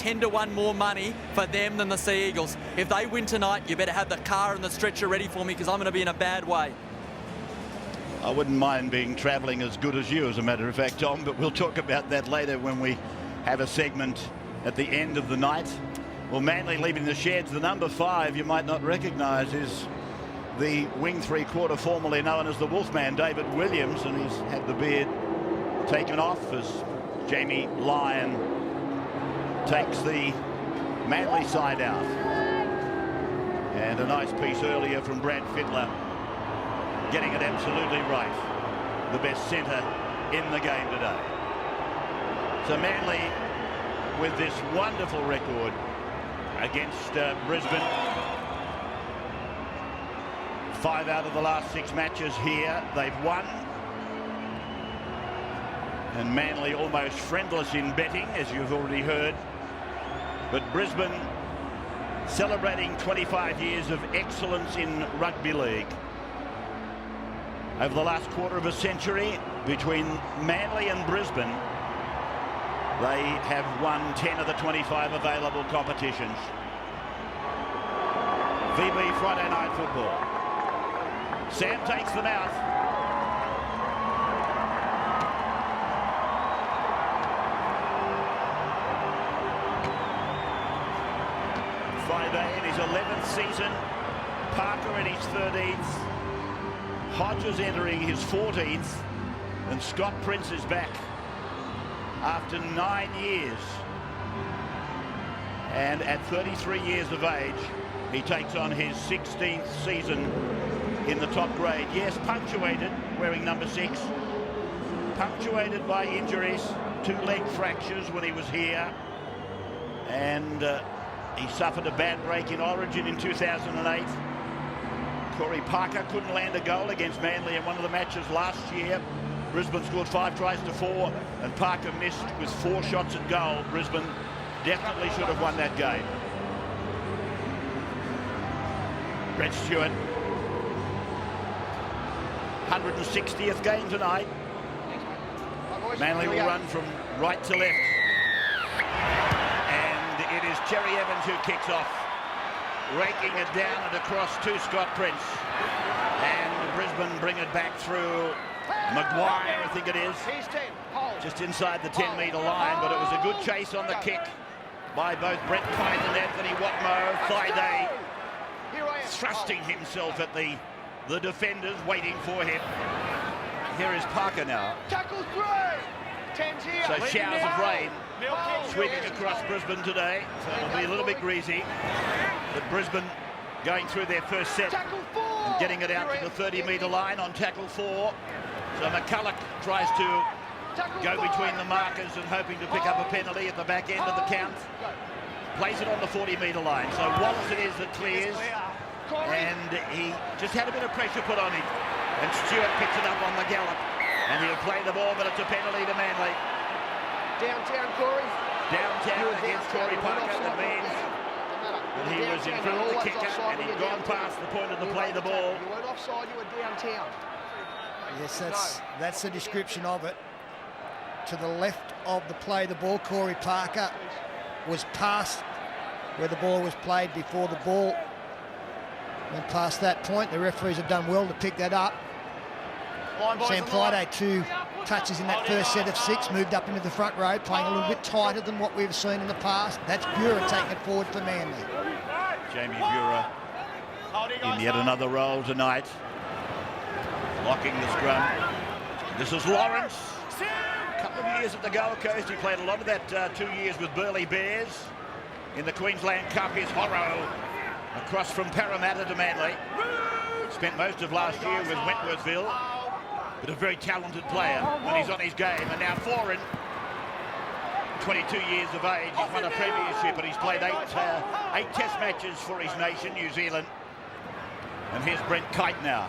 10-1 more money for them than the Sea Eagles. If they win tonight, you better have the car and the stretcher ready for me, because I'm going to be in a bad way. I wouldn't mind being travelling as good as you, as a matter of fact, Tom, but we'll talk about that later when we have a segment at the end of the night. Well, Manly leaving the sheds. The number 5 you might not recognise is the wing three-quarter formerly known as the Wolfman, David Williams, and he's had the beard taken off as Jamie Lyon takes the Manly side out. And a nice piece earlier from Brad Fittler, getting it absolutely right. The best centre in the game today. So Manly with this wonderful record against Brisbane. 5 out of the last 6 matches here they've won. And Manly almost friendless in betting, as you've already heard. But Brisbane celebrating 25 years of excellence in rugby league. Over the last quarter of a century, between Manly and Brisbane, they have won 10 of the 25 available competitions. VB Friday Night Football. Sam takes them out. Friday in his 11th season. Parker in his 13th. Hodges entering his 14th. And Scott Prince is back after 9 years. And at 33 years of age, he takes on his 16th season in the top grade. Yes, punctuated, wearing number 6. Punctuated by injuries, 2 leg fractures when he was here. And he suffered a bad break in Origin in 2008. Corey Parker couldn't land a goal against Manly in one of the matches last year. Brisbane scored 5 tries to 4, and Parker missed with 4 shots at goal. Brisbane definitely should have won that game. Brett Stewart, 160th game tonight. Manly will run from right to left. And it is Cherry Evans who kicks off, raking it down and across to Scott Prince. And Brisbane bring it back through Maguire, I think it is, just inside the 10-metre line, but it was a good chase on the kick by both Brett Kite and Anthony Watmo. Thaiday thrusting himself at the defenders, waiting for him. Here is Parker now. So showers of rain sweeping across Brisbane today, so it'll be a little bit greasy. But Brisbane going through their first set and getting it out to the 30-metre line on tackle 4. So McCulloch tries to go between the markers and hoping to pick up a penalty at the back end of the count. Plays it on the 40-metre line. So Wallace it is that clears. And he just had a bit of pressure put on him. And Stewart picks it up on the gallop. And he'll play the ball, but it's a penalty to Manly. Downtown, Corey. Downtown against Corey Parker. That means that he was in front of the kicker and he'd gone past the point of the play the ball. You weren't offside, you were downtown. Yes, that's the description of it. To the left of the play the ball, Corey Parker was past where the ball was played before the ball went past that point. The referees have done well to pick that up. Sam Friday, 2 touches in that first set of 6, moved up into the front row, playing a little bit tighter than what we've seen in the past. That's Buhrer taking it forward for Manly. Jamie Buhrer in yet another role tonight, locking the scrum. This is Lawrence. A couple of years at the Gold Coast. He played a lot of that 2 years with Burleigh Bears. In the Queensland Cup, his Horro across from Parramatta to Manly. Spent most of last year with Wentworthville, but a very talented player when he's on his game. And now Foran, 22 years of age, he's won a premiership and he's played 8 test matches for his nation, New Zealand. And here's Brent Kite now.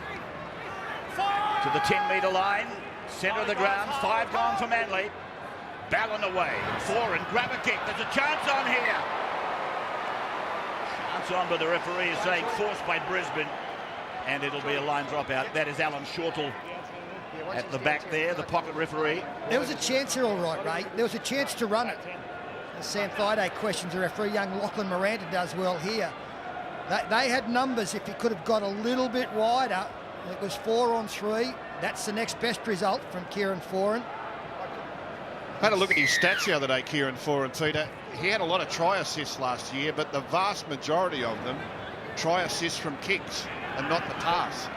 To the 10-metre line, centre of the ground, 5 gone for Manly. Ballon away, Foran, grab a kick, there's a chance on here. Chance on, but the referee is saying forced by Brisbane, and it'll be a line drop out. That is Alan Shortall at the back there, the pocket referee. There was a chance here, all right, Ray. There was a chance to run it. Sam Thaiday questions the referee. Young Lachlan Miranda does well here. They had numbers if he could have got a little bit wider. It was 4 on 3. That's the next best result from Kieran Foran. I had a look at his stats the other day, Kieran Foran, Peter. He had a lot of try assists last year, but the vast majority of them try assists from kicks and not the pass.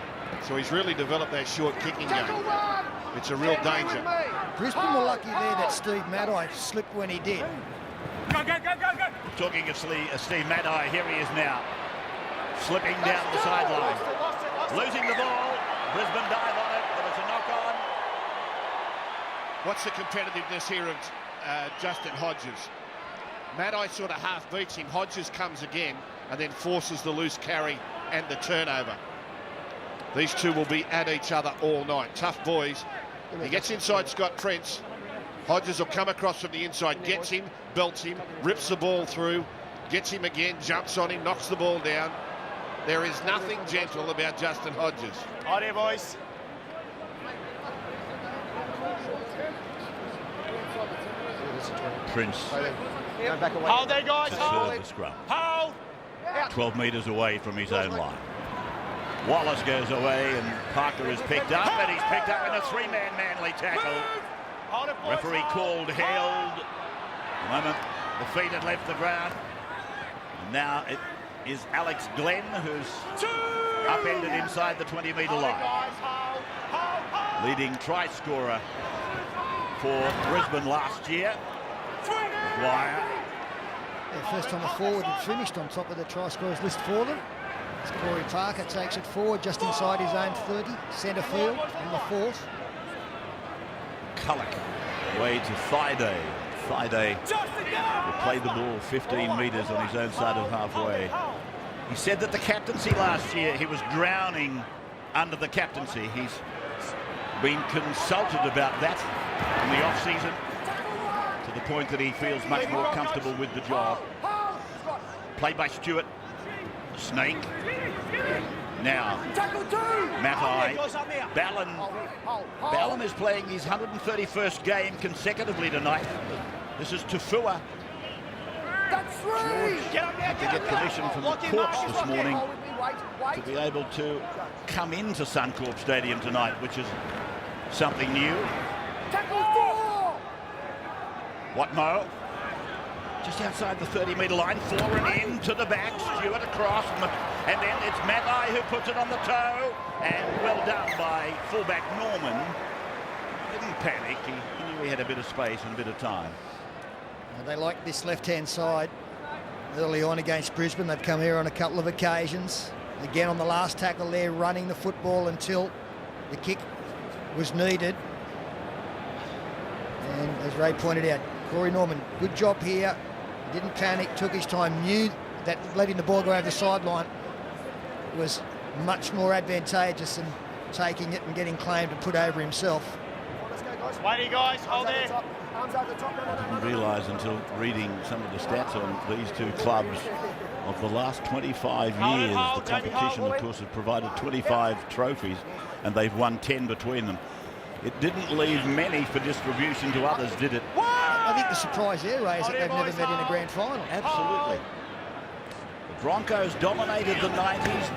So he's really developed that short kicking game. It's a real danger. Brisbane were lucky there that Steve Maddai slipped when he did. Talking of Steve Maddai, here he is now. Slipping down the sideline. Losing the ball. Brisbane dive on it, but it's a knock-on. What's the competitiveness here of Justin Hodges? Maddai sort of half beats him. Hodges comes again and then forces the loose carry and the turnover. These two will be at each other all night. Tough boys. He gets inside Scott Prince. Hodges will come across from the inside, gets him, belts him, rips the ball through, gets him again, jumps on him, knocks the ball down. There is nothing gentle about Justin Hodges. Hi there, boys. Prince Hold there, guys. to Hold. serve the scrum. Hold. 12 metres away from his own line. Wallace goes away and Parker is picked up, and he's picked up in a 3-man Manly tackle. Hold it, boys. Referee called held. The moment the feet had left the ground. And now it is Alex Glenn who's upended inside the 20-metre line. Leading try scorer for Brisbane last year. Maguire. Their first time a forward had finished on top of the try scorers list for them. As Corey Parker takes it forward just inside his own 30, centre field on the 4th. Culloch away to Thaiday. Thaiday will play the ball 15 metres on his own side of halfway. He said that the captaincy last year, he was drowning under the captaincy. He's been consulted about that in the off-season to the point that he feels much more comfortable with the job. Played by Stewart. Snake. Now, Matai. Ballon is playing his 131st game consecutively tonight. This is Tafua. George had to get permission from the courts this morning to be able to come into Suncorp Stadium tonight, which is something new. Watmo. Just outside the 30-metre line, Foran into the back, Stewart across, and then it's Matai who puts it on the toe, and well done by fullback Norman. Didn't panic, he knew he had a bit of space and a bit of time. They like this left-hand side early on against Brisbane. They've come here on a couple of occasions. Again on the last tackle there, running the football until the kick was needed. And as Ray pointed out, Corey Norman, good job here. Didn't panic, took his time, knew that letting the ball go over the sideline was much more advantageous than taking it and getting claimed and put over himself. Weighty, guys. Hold there. I didn't realise until reading some of the stats on these two clubs of the last 25 years. The competition, of course, has provided 25 trophies and they've won 10 between them. It didn't leave many for distribution to others, did it? I think the surprise there, Ray, is that they've never met in a grand final. Absolutely. The Broncos dominated the 90s.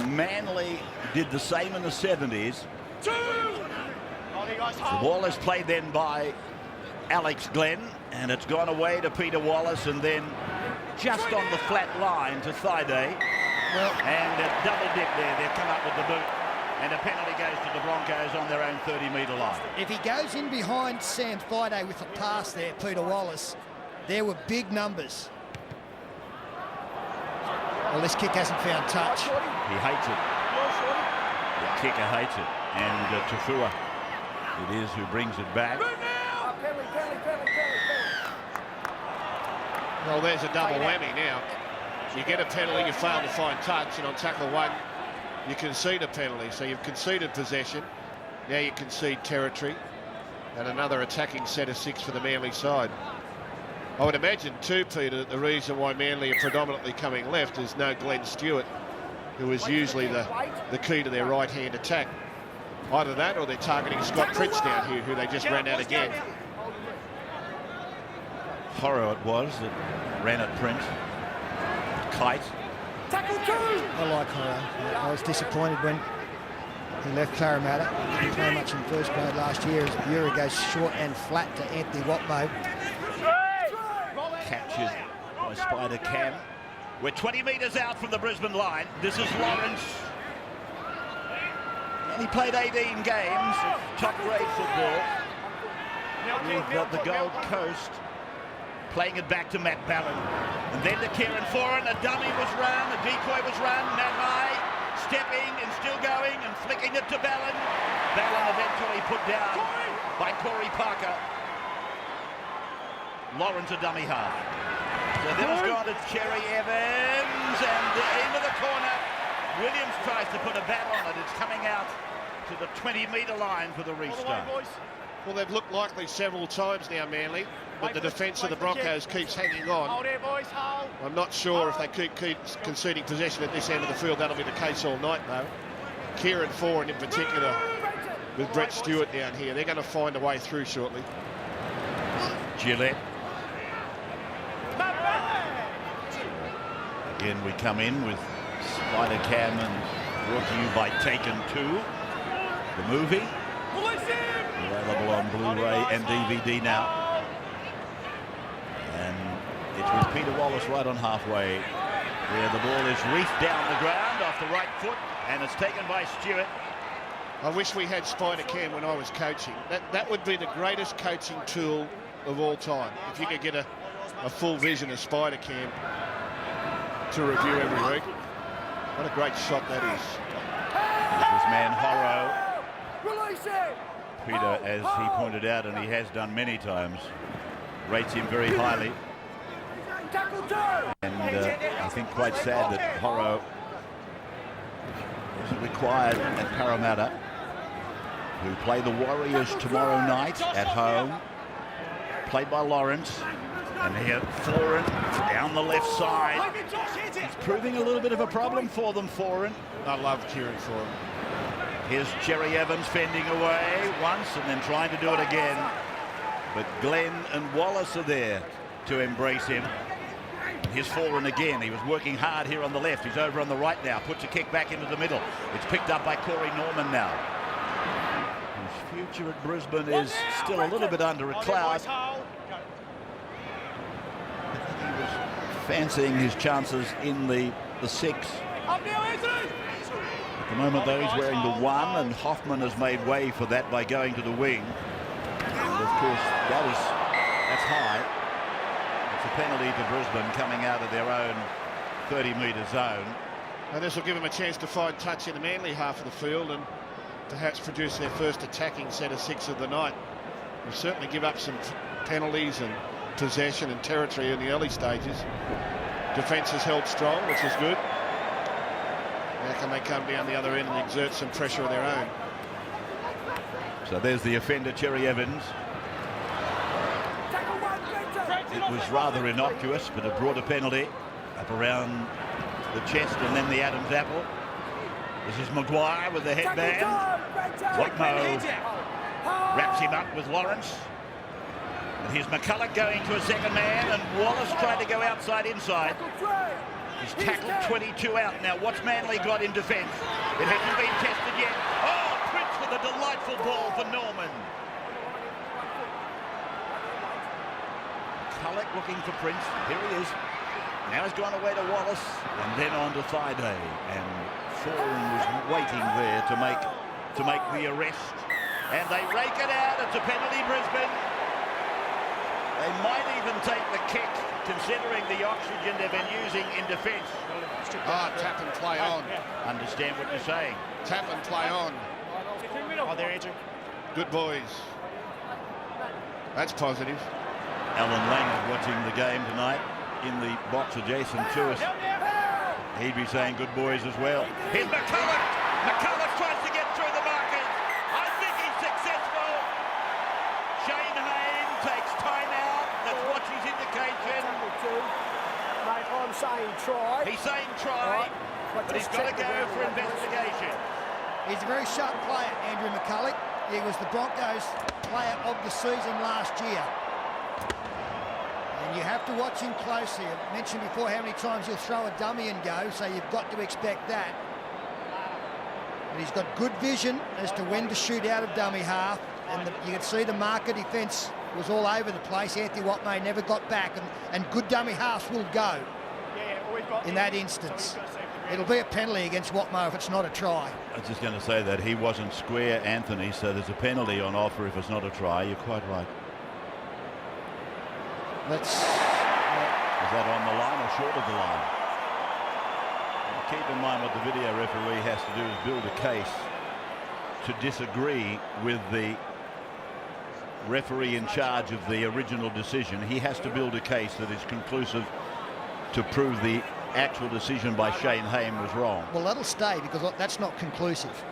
Manly did the same in the 70s. The ball is played then by Alex Glenn, and it's gone away to Peter Wallace, and then just on the flat line to Thaiday. Well, and a double dip there. They've come up with the boot. And a penalty goes to the Broncos on their own 30-metre line. if he goes in behind Sam Thaiday with a pass there, Peter Wallace, there were big numbers. Well, this kick hasn't found touch. He hates it. The kicker hates it. And Tafua, it is who brings it back. Well, there's a double whammy now. You get a penalty, you fail to find touch, and on tackle one, you concede a penalty. So you've conceded possession. Now you concede territory. And another attacking set of 6 for the Manly side. I would imagine too, Peter, that the reason why Manly are predominantly coming left is no Glenn Stewart, who is usually the key to their right-hand attack. Either that or they're targeting Scott Prince down here, who they just ran out again. Horror it was that ran at Prince. Kite. I like Horror. I was disappointed when he left Parramatta. He didn't play much in first grade last year as Bury goes short and flat to Anthony Watmo. Captured by Spider Cam. We're 20 metres out from the Brisbane line. This is Lawrence. And he played 18 games of top-grade football. We've got the Gold Coast playing it back to Matt Ballin. And then to Kieran Foran. A dummy was run, a decoy was run. Matt High stepping and still going and flicking it to Ballin. Ballin eventually put down by Corey Parker. Lawrence a dummy half. So then it's gone to Cherry Evans and into the corner. Williams tries to put a bat on it. It's coming out to the 20-metre line for the restart. Well, they've looked likely several times now, Manly, but the defence of the Broncos keeps hanging on. Hold here, boys, hold. I'm not sure if they keep conceding possession at this end of the field. That'll be the case all night, though. Kieran Foran in particular, with Brett Stewart down here, they're going to find a way through shortly. Gillette. Again, we come in with Spider Cam and brought to you by Taken 2, the movie. Available on Blu-ray and DVD now. And it's with Peter Wallace right on halfway, where the ball is reefed down the ground off the right foot, and it's taken by Stewart. I wish we had Spider Cam when I was coaching. That would be the greatest coaching tool of all time. If you could get a full vision of Spider Cam to review every week. What a great shot that is. This man Horro. Peter, as he pointed out, and he has done many times, rates him very highly. And I think quite sad that Horro isn't required at Parramatta, who play the Warriors tomorrow night at home. Played by Lawrence. And here, Foran down the left side. It's proving a little bit of a problem for them, Foran. I love Kieran Foran. Here's Cherry Evans fending away once and then trying to do it again. But Glenn and Wallace are there to embrace him. Here's Foran again. He was working hard here on the left. He's over on the right now. Puts a kick back into the middle. It's picked up by Corey Norman now. His future at Brisbane is still a little bit under a cloud. He was fancying his chances in the six. At the moment, though, he's wearing the 1, and Hoffman has made way for that by going to the wing. And of course, that's high. It's a penalty to Brisbane coming out of their own 30-metre zone. And this will give them a chance to find touch in the Manly half of the field and perhaps produce their first attacking set of 6 of the night. We'll certainly give up some penalties and possession and territory in the early stages. Defence has held strong, which is good. How can they come down the other end and exert some pressure of their own? So there's the offender, Cherry Evans. It was rather innocuous, but it brought a penalty up around the chest and then the Adams apple. This is Maguire with the headband. Watmo wraps him up with Lawrence. And here's McCulloch going to a second man, and Wallace tried to go outside inside. He's tackled 22 out. Now, what's Manly got in defence? It hasn't been tested yet. Oh, Prince with a delightful ball for Norman. McCulloch looking for Prince. Here he is. Now he's gone away to Wallace and then on to Thaiday. And Foran was waiting there to make the arrest. And they rake it out. It's a penalty, Brisbane. They might even take the kick, considering the oxygen they've been using in defence. Tap and play on. Understand what you're saying. Tap and play on. Oh, there, Andrew. Good boys. That's positive. Alan Lang is watching the game tonight in the box adjacent to us. He'd be saying good boys as well. Here's McCulloch. McCulloch tries to get through the markers. I think he's successful. Shane Hayne takes time out. That's what his indication. Mate, I'm saying try. He's saying try, but he's got to go for investigation. He's a very sharp player, Andrew McCulloch. He was the Broncos player of the season last year. And you have to watch him closely. I mentioned before how many times he'll throw a dummy and go, so you've got to expect that. But he's got good vision as to when to shoot out of dummy half. And you can see the marker defence was all over the place. Anthony Watmay never got back, and good dummy halves will go in that instance. It'll be a penalty against Watmay if it's not a try. I was just going to say that he wasn't square, Anthony, so there's a penalty on offer if it's not a try. You're quite right. Let's... Is that on the line or short of the line? Keep in mind what the video referee has to do is build a case to disagree with the referee in charge of the original decision. He has to build a case that is conclusive to prove the actual decision by Shane Haim was wrong. Well, that'll stay because that's not conclusive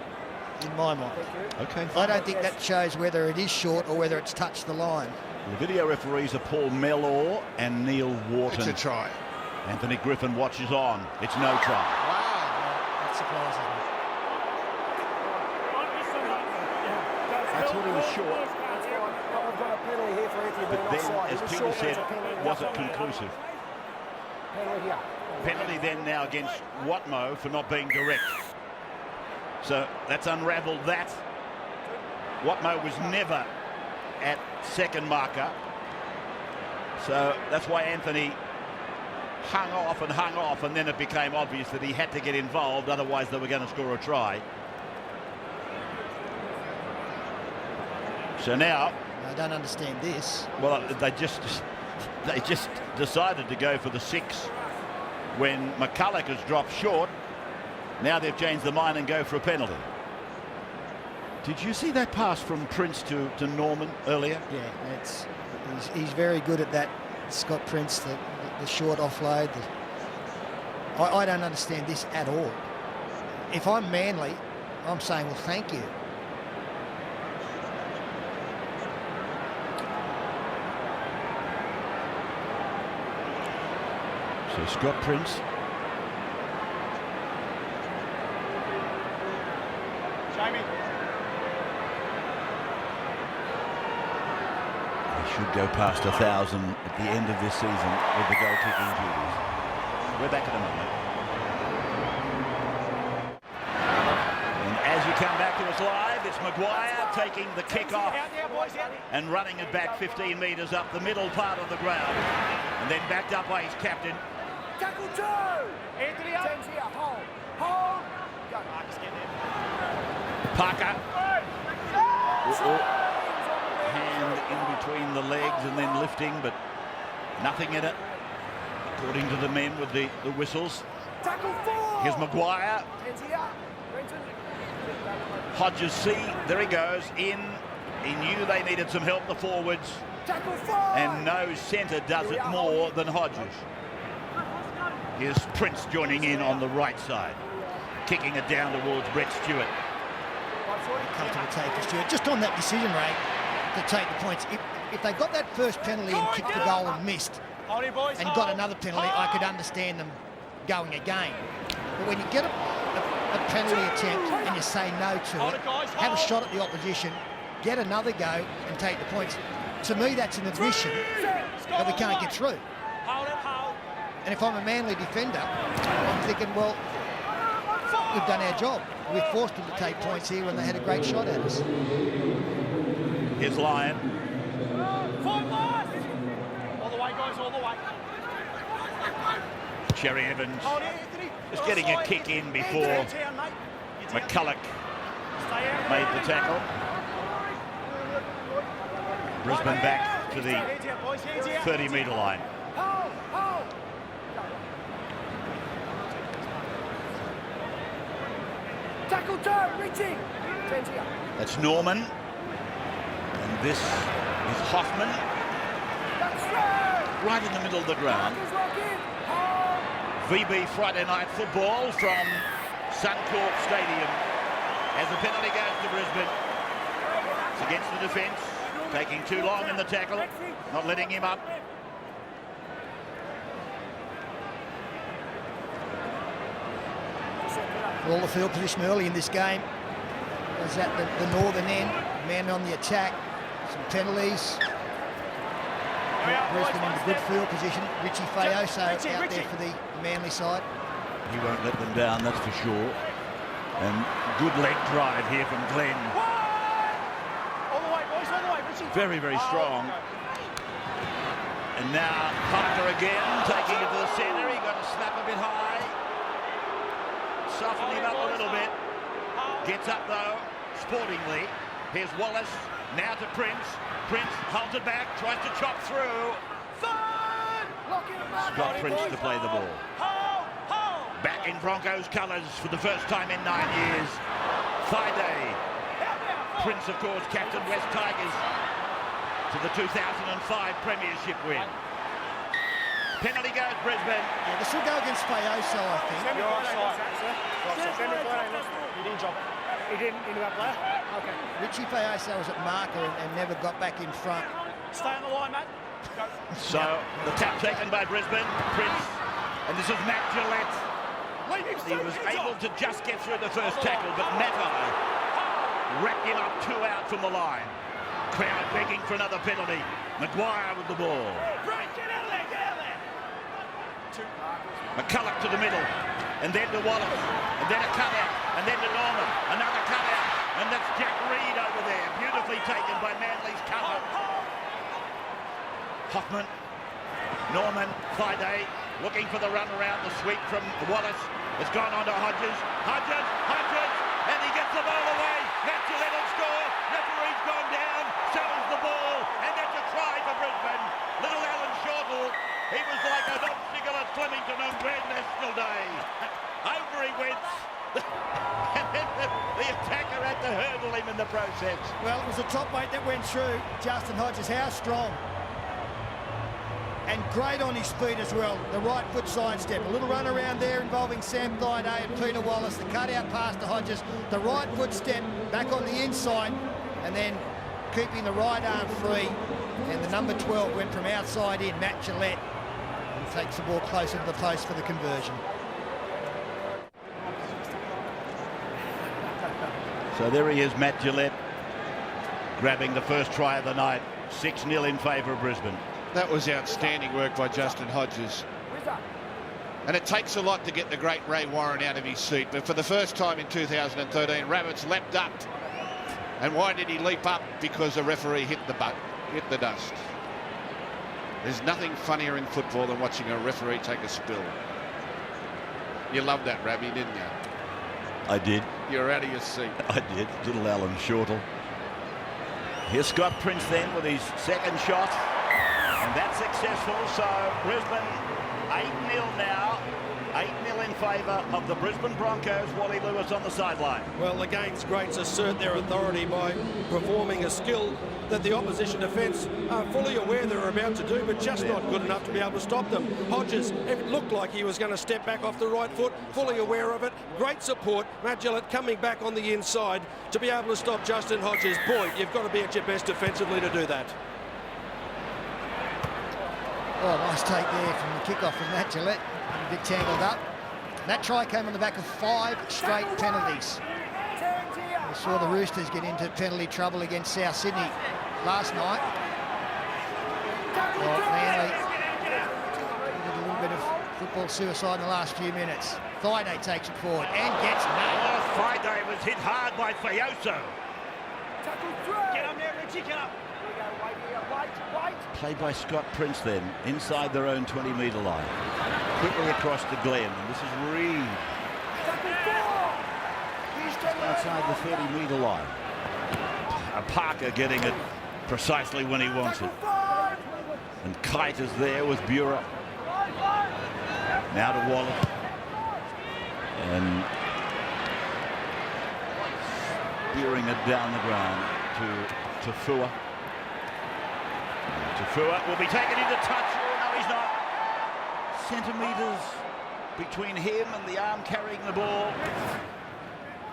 in my mind. Okay. I don't think that shows whether it is short or whether it's touched the line. The video referees are Paul Mellor and Neil Wharton. It's a try. Anthony Griffin watches on. It's no try. That surprises me. I thought he was short. I've got a penalty here for Anthony But being then, offside. as He was Peter short, said, it's a penalty. was it conclusive? Penalty here. Penalty then now against Watmo for not being direct. So that's unravelled that. Watmo was never at second marker. So that's why Anthony hung off, and then it became obvious that he had to get involved, otherwise they were going to score a try. So now... I don't understand this. Well, they just decided to go for the 6 when McCulloch has dropped short. Now they've changed their mind and go for a penalty. Did you see that pass from Prince to Norman earlier? Yeah, he's very good at that, Scott Prince, the short offload. I don't understand this at all. If I'm Manly, I'm saying, well, thank you. So Scott Prince. Jamie. He should go past 1,000 at the end of this season with the goal kicking duties. We're back in a moment. And as you come back to us live, it's Maguire taking the kick off and running it back 15 metres up the middle part of the ground, and then backed up by his captain. Tackle 2! Anthony up. Tens here. Hold. Hold. Go. Marcus, get there. Parker. Hand in between the legs and then lifting, but nothing in it, according to the men with the whistles. Tackle 4! Here's Maguire. Tens here. Brenton. Hodges there he goes in. He knew they needed some help, the forwards, Tackle 5! and no centre does it more than Hodges. Here's Prince joining in on the right side, kicking it down towards Brett Stewart. Comfortable take for Stewart. Just on that decision, Ray, to take the points. If they got that first penalty and kicked the goal and missed, and got another penalty, I could understand them going again. But when you get a penalty attempt and you say no to it, have a shot at the opposition, get another go and take the points. To me, that's an admission that we can't get through. And if I'm a Manly defender, I'm thinking, well, we've done our job. We've forced them to take points here when they had a great shot at us. Here's Lyon. All the way, guys, all the way. Cherry Evans Hold it, Anthony. just getting a kick in before McCulloch made the tackle. Brisbane back to the 30-metre line. Hold. Hold. Tackle 2. Reaching. Tens here. That's Norman. And this is Hoffman, That's straight. right in the middle of the ground. Marcus lock in. Hold. VB Friday Night Football from Suncorp Stadium as the penalty goes to Brisbane. It's against the defence, taking too long in the tackle, not letting him up. All the field position early in this game was at the northern end, man on the attack, some penalties. put Brisbane into good field position. Richie Fayoso out there for the Manly side. He won't let them down, that's for sure. And good leg drive here from Glenn. All the way, boys, all the way, Richie. Very, very strong. And now Parker again, taking it to the centre. He got to slap a bit high. Soften him up a little bit. Gets up though, sportingly. Here's Wallace, now to Prince. Prince holds it back, tries to chop through. Scott Prince to play the ball. Back in Broncos colours for the first time in 9 years. Friday. Prince, of course, captain West Tigers to the 2005 premiership win. Penalty goes Brisbane. Yeah, this will go against Fayoso, I think. You're offside. He didn't jump. He didn't into that player? Okay. Richie Fayoso was at marker and never got back in front. Stay on the line, mate. Go. So the tap taken by Brisbane. Prince, and this is Matt Gillette. He was able to just get through the first tackle, but Matto wrapped him up 2 out from the line. Crowd begging for another penalty. Maguire with the ball. Get out of there, get out of there. McCulloch to the middle, and then to Wallace, and then a cutout, and then to Norman, another cutout, and that's Jack Reed over there, beautifully taken by Manly's cover. Hoffman, Norman, Friday, looking for the run around, the sweep from Wallace. It's gone on to Hodges, and he gets the ball away. Matt Gillette will score. Referee's gone down, sells the ball, and that's a try for Brisbane. Little Alan Shortall, he was like an obstacle at Flemington on Grand National Day. Over he went, and then the attacker had to hurdle him in the process. Well, it was a top weight that went through. Justin Hodges, how strong. And great on his feet as well. The right foot sidestep. A little run around there involving Sam Thaiday and Peter Wallace. The cut out pass to Hodges. The right foot step back on the inside. And then keeping the right arm free. And the number 12 went from outside in, Matt Gillette. And takes the ball closer to the post for the conversion. So there he is, Matt Gillette, grabbing the first try of the night. 6-0 in favour of Brisbane. That was outstanding work by Justin Hodges. And it takes a lot to get the great Ray Warren out of his seat. But for the first time in 2013, Rabbits leapt up. And why did he leap up? Because the referee hit the dust. There's nothing funnier in football than watching a referee take a spill. You loved that, Rabby, didn't you? I did. You're out of your seat. I did. Little Alan Shortall. Here's Scott Prince then with his second shot. And that's successful, so Brisbane 8-0 now. 8-0 in favour of the Brisbane Broncos. Wally Lewis on the sideline. Well, the Gaines greats assert their authority by performing a skill that the opposition defence are fully aware they're about to do, but just not good enough to be able to stop them. Hodges, it looked like he was going to step back off the right foot, fully aware of it. Great support. Matt Gillette coming back on the inside to be able to stop Justin Hodges. Boy, you've got to be at your best defensively to do that. Oh, nice take there from the kickoff from Matt Gillette. A bit tangled up. That try came on the back of 5 straight penalties. We saw the Roosters get into penalty trouble against South Sydney last night. Well, Manly did a little bit of football suicide in the last few minutes. Thaiday takes it forward and gets nailed. Oh, Friday was hit hard by Fayoso. Get up there, Richie, get up. Played by Scott Prince then, inside their own 20-metre line. Quickly across to Glenn. This is Reed. Outside the 30-metre line. Parker getting it precisely when he wants it. And Kite is there with Burer. Now to Wallace. And spearing it down the ground to Tafua. Tafua will be taken into touch. Oh, no, he's not. Centimetres between him and the arm carrying the ball.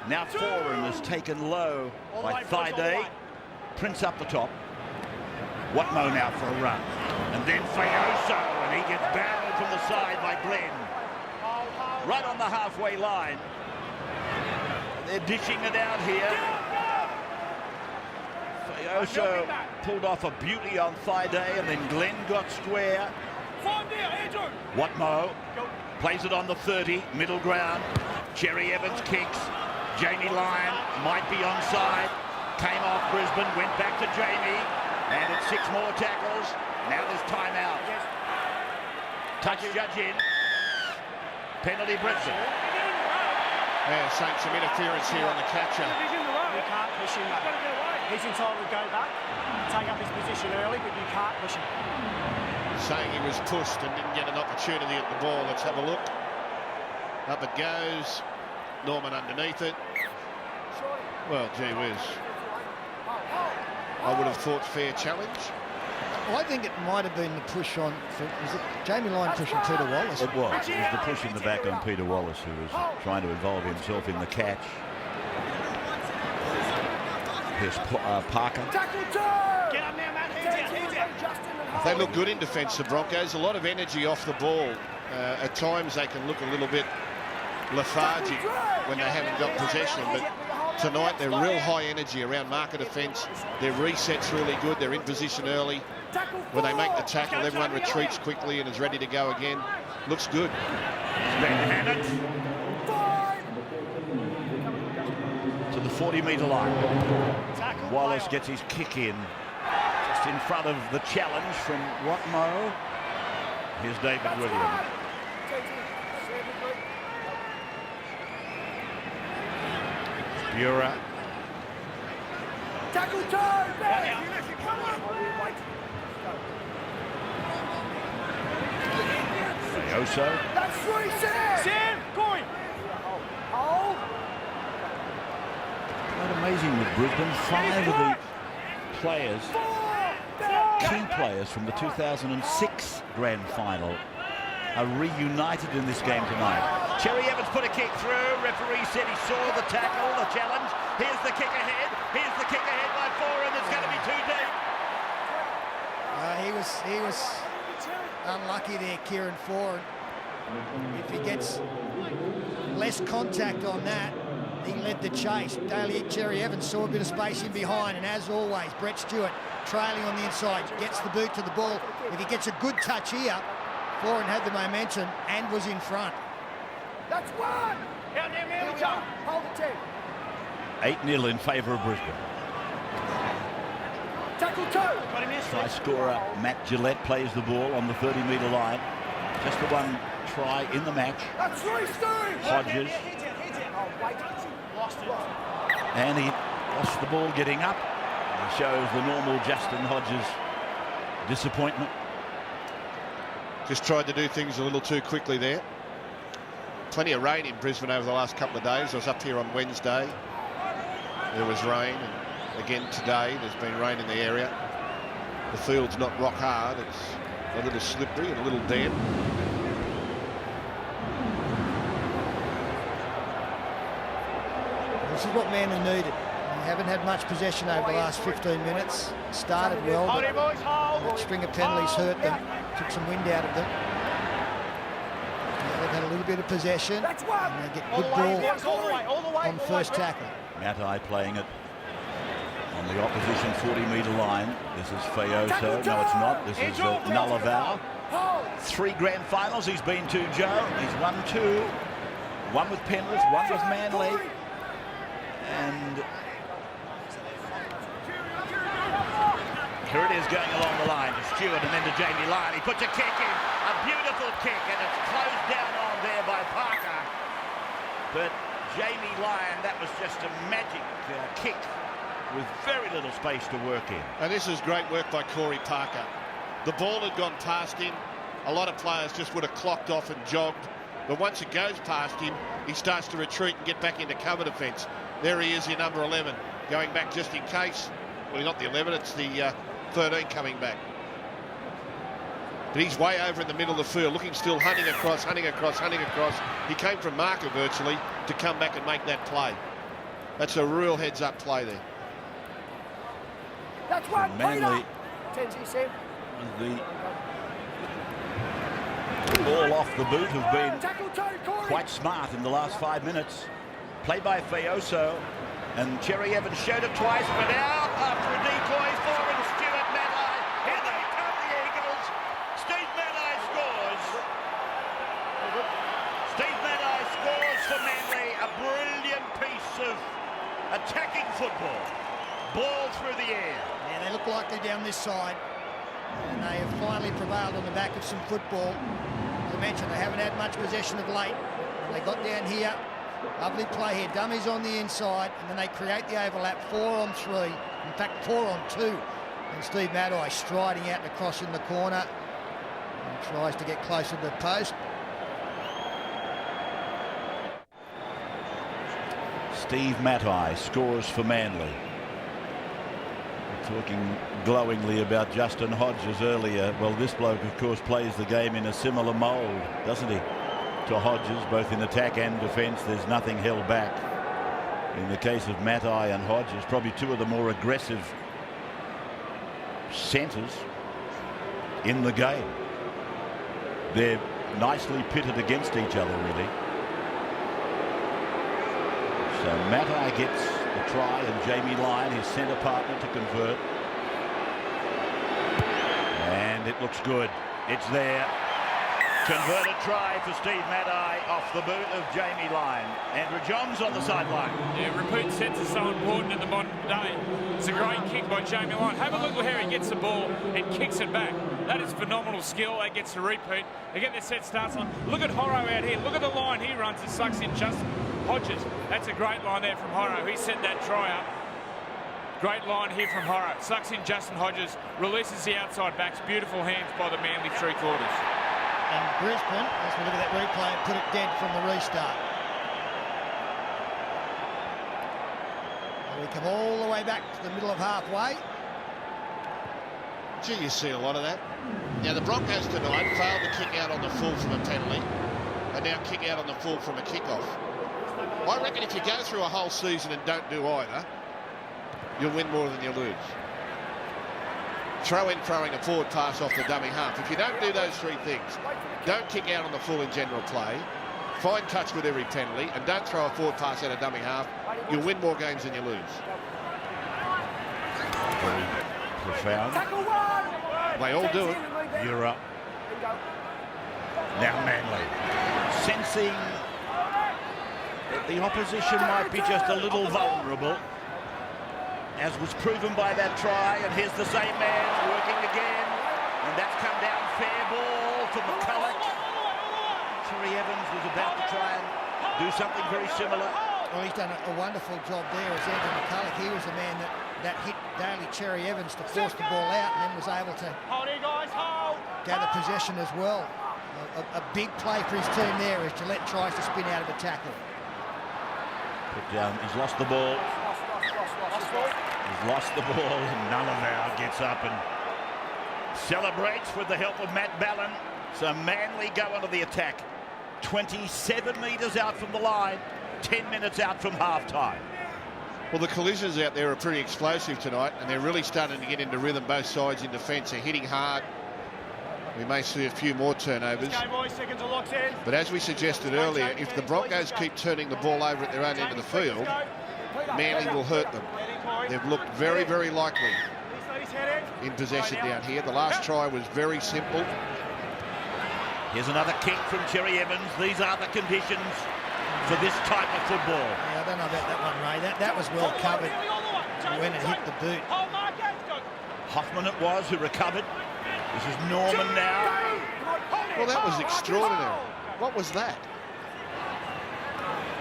Now Foran is taken low by Thaiday. Prince up the top. Watmo now for a run. And then Fayoso, and he gets barreled from the side by Glenn. Right on the halfway line. They're dishing it out here. Fayoso pulled off a beauty on thigh day, and then Glenn got square. Watmo plays it on the 30, middle ground. Cherry Evans kicks. Jamie Lyon might be onside. Came off Brisbane, went back to Jamie, and it's 6 more tackles. Now there's timeout. Touch judge in. Penalty Brisbane. Yeah, saying some interference here on the catcher. You can't push him, mate. He's entitled to go back, take up his position early, but you can't push him. Saying he was pushed and didn't get an opportunity at the ball. Let's have a look. Up it goes. Norman underneath it. Well, gee whiz. I would have thought fair challenge. I think it might have been the push on, was it Jamie Lyon pushing Peter Wallace? It was the push in the back on Peter Wallace, who was trying to involve himself in the catch. Here's Parker. They look good in defence, the Broncos. A lot of energy off the ball. At times they can look a little bit lethargic when they haven't got possession, but tonight they're real high energy around marker defence. Their reset's really good. They're in position early. When they make the tackle, everyone retreats quickly and is ready to go again. Looks good. To the 40-metre line. Wallace gets his kick in. Just in front of the challenge from Watmo. Here's David Williams. Bura. Tackle time! Fayoso. That's 3, Sam! Sam, going! Hold. Quite amazing with Brisbane. 5 of the players, key players from the 2006 grand final, are reunited in this game tonight. Cherry Evans put a kick through. Referee said he saw the tackle, the challenge. Here's the kick ahead. Here's the kick ahead by 4, and it's going to be too deep. He was unlucky there, Kieran Ford. If he gets less contact on that, he led the chase. Cherry Evans saw a bit of space in behind, and as always, Brett Stewart trailing on the inside, gets the boot to the ball. If he gets a good touch here, Foran had the momentum and was in front. That's 1! Down there, man. Hold the 10. 8-0 in favour of Brisbane. Tackle 2. Got him, Try scorer Matt Gillette plays the ball on the 30-metre line. Just the one try in the match. That's 3, Steve. Hodges. Oh, wait. Lost it. And he lost the ball getting up. He shows the normal Justin Hodges disappointment. Just tried to do things a little too quickly there. Plenty of rain in Brisbane over the last couple of days. I was up here on Wednesday. There was rain, and again today there's been rain in the area. The field's not rock hard. It's a little slippery and a little damp. This is what Manly needed. They haven't had much possession over the last 15 minutes. Started well, but that string of penalties hurt them. Took some wind out of them. Now they've had a little bit of possession, and they get good ball on first tackle. Matai playing it on the opposition 40-metre line. This is Fayoso. No, it's not. This is Nullavow. 3 grand finals he's been to, Joe. He's won 2. One with Penrith, one with Manly. And here it is going along the line to Stewart and then to Jamie Lyon. He puts a kick in, a beautiful kick, and it's closed down on there by Parker. But Jamie Lyon, that was just a magic kick with very little space to work in. And this is great work by Corey Parker. The ball had gone past him. A lot of players just would have clocked off and jogged. But once it goes past him, he starts to retreat and get back into cover defence. There he is, your number 11, going back just in case. Well, not the 11, it's the 13 coming back. But he's way over in the middle of the field, looking still, hunting across. He came from marker virtually to come back and make that play. That's a real heads-up play there. That's 1. Manly, the ball off the boot have been quite smart in the last 5 minutes. Play by Fayoso, and Cherry Evans showed it twice, but out after a aggressive, attacking football. Ball through the air. Yeah, they look like they're down this side. And they have finally prevailed on the back of some football. As I mentioned, they haven't had much possession of late. And they got down here. Lovely play here. Dummies on the inside. And then they create the overlap. 4 on 3. In fact, 4 on 2. And Steve Maddai striding out and across in the corner. And tries to get closer to the post. Steve Maddai scores for Manly. Talking glowingly about Justin Hodges earlier. Well, this bloke, of course, plays the game in a similar mould, doesn't he, to Hodges, both in attack and defence. There's nothing held back. In the case of Maddai and Hodges, probably two of the more aggressive centres in the game. They're nicely pitted against each other, really. So Maddai gets the try, and Jamie Lyon, his centre partner, to convert. And it looks good. It's there. Converted try for Steve Maddai off the boot of Jamie Lyon. Andrew Johns on the sideline. Yeah, repeat sets are so important in the modern day. It's a great kick by Jamie Lyon. Have a look at how he gets the ball and kicks it back. That is phenomenal skill. That gets the repeat. They get their set starts on. Look at Horro out here. Look at the line he runs. It sucks in Justin Hodges. That's a great line there from Horro. He set that try up. Great line here from Horro. Sucks in Justin Hodges. Releases the outside backs. Beautiful hands by the Manly three-quarters. And Brisbane, as we look at that replay, put it dead from the restart. And we come all the way back to the middle of halfway. Gee, you see a lot of that. Now, the Broncos tonight failed to kick out on the full from a penalty, and now kick out on the full from a kickoff. I reckon if you go through a whole season and don't do either, you'll win more than you lose. Throwing a forward pass off the dummy half. If you don't do those three things, don't kick out on the full in general play, find touch with every penalty, and don't throw a forward pass at a dummy half, you'll win more games than you lose. Very profound. They all do it. You're up. Now Manly. Sensing that the opposition might be just a little vulnerable, as was proven by that try, and here's the same man working again, and that's come down. Fair ball to McCulloch. Cherry Evans was about to try and do something very similar. Well, he's done a wonderful job there as Andrew McCulloch. He was the man that hit Daly Cherry Evans to force the ball out, and then was able to gather possession as well. A big play for his team there as Gillette tries to spin out of a tackle. Put down, he's lost the ball. He's lost the ball, and Nullavow gets up and celebrates with the help of Matt Ballin. So Manly go onto the attack. 27 metres out from the line, 10 minutes out from half-time. Well, the collisions out there are pretty explosive tonight, and they're really starting to get into rhythm. Both sides in defence are hitting hard. We may see a few more turnovers. But as we suggested earlier, if the Broncos keep turning the ball over at their own end of the field, Manly will hurt them. They've looked very, very likely in possession down here. The last try was very simple. Here's another kick from Cherry Evans. These are the conditions for this type of football. Yeah, I don't know about that one, Ray. That was well covered when it hit the boot. Hoffman it was who recovered. This is Norman now. Well, that was extraordinary. What was that?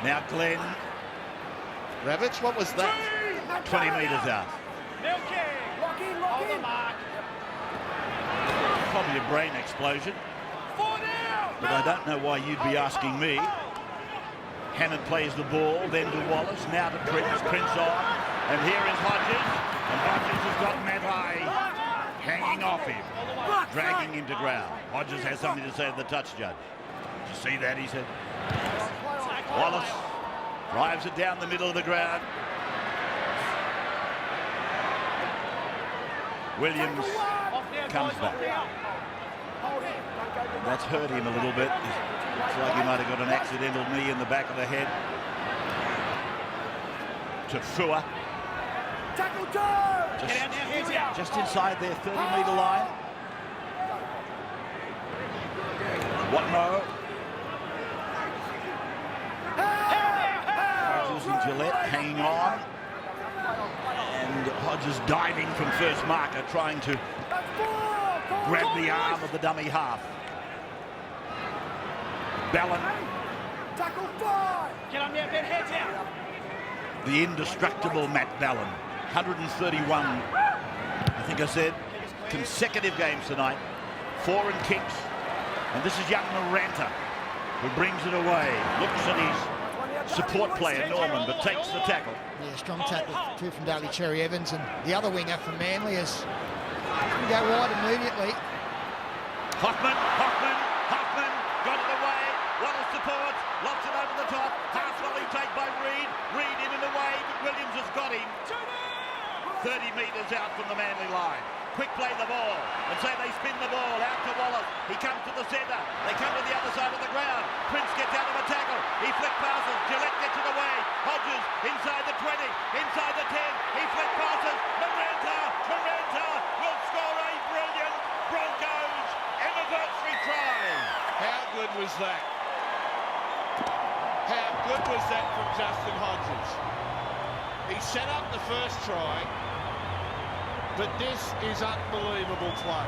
Now Glenn. Ravitch, what was that? 20 metres out. Probably a brain explosion. But I don't know why you'd be asking me. Hannon plays the ball, then to Wallace, now to Prince. Prince on. And here is Hodges. And Hodges has got Maddai hanging off him, dragging him to ground. Hodges has something to say to the touch judge. Did you see that, he said. Wallace drives it down the middle of the ground. Williams comes back. That's hurt him a little bit. Looks like he might have got an accidental knee in the back of the head. To Fua. Just inside their 30-metre line. Watmo. Rodgers and Gillette hanging on. And Hodges diving from first marker, trying to grab the arm of the dummy half. Ballon. Tackle 5. Get on there, Ben, heads out. The indestructible Matt Ballon. 131, I think I said, consecutive games tonight. 4 in kicks. And this is young Maranta, who brings it away. Looks at his support player, Norman, but takes the tackle. Yeah, strong tackle, 2 from Daly Cherry Evans, and the other winger from Manly is going to go wide immediately. Hoffman, got it away. Wallace supports, lofts it over the top. Half volley take by Reid. Reid in and away, but Williams has got him. 30 metres out from the Manly line. Quick play the ball, and so they spin the ball out to Wallace. He comes to the centre. They come to the other side of the ground. Prince gets out of a tackle. He flick passes. Gillette gets it away. Hodges inside the 20, inside the 10. He flick passes. Maranta will score a brilliant Broncos anniversary try. How good was that? How good was that from Justin Hodges? He set up the first try, but this is unbelievable play.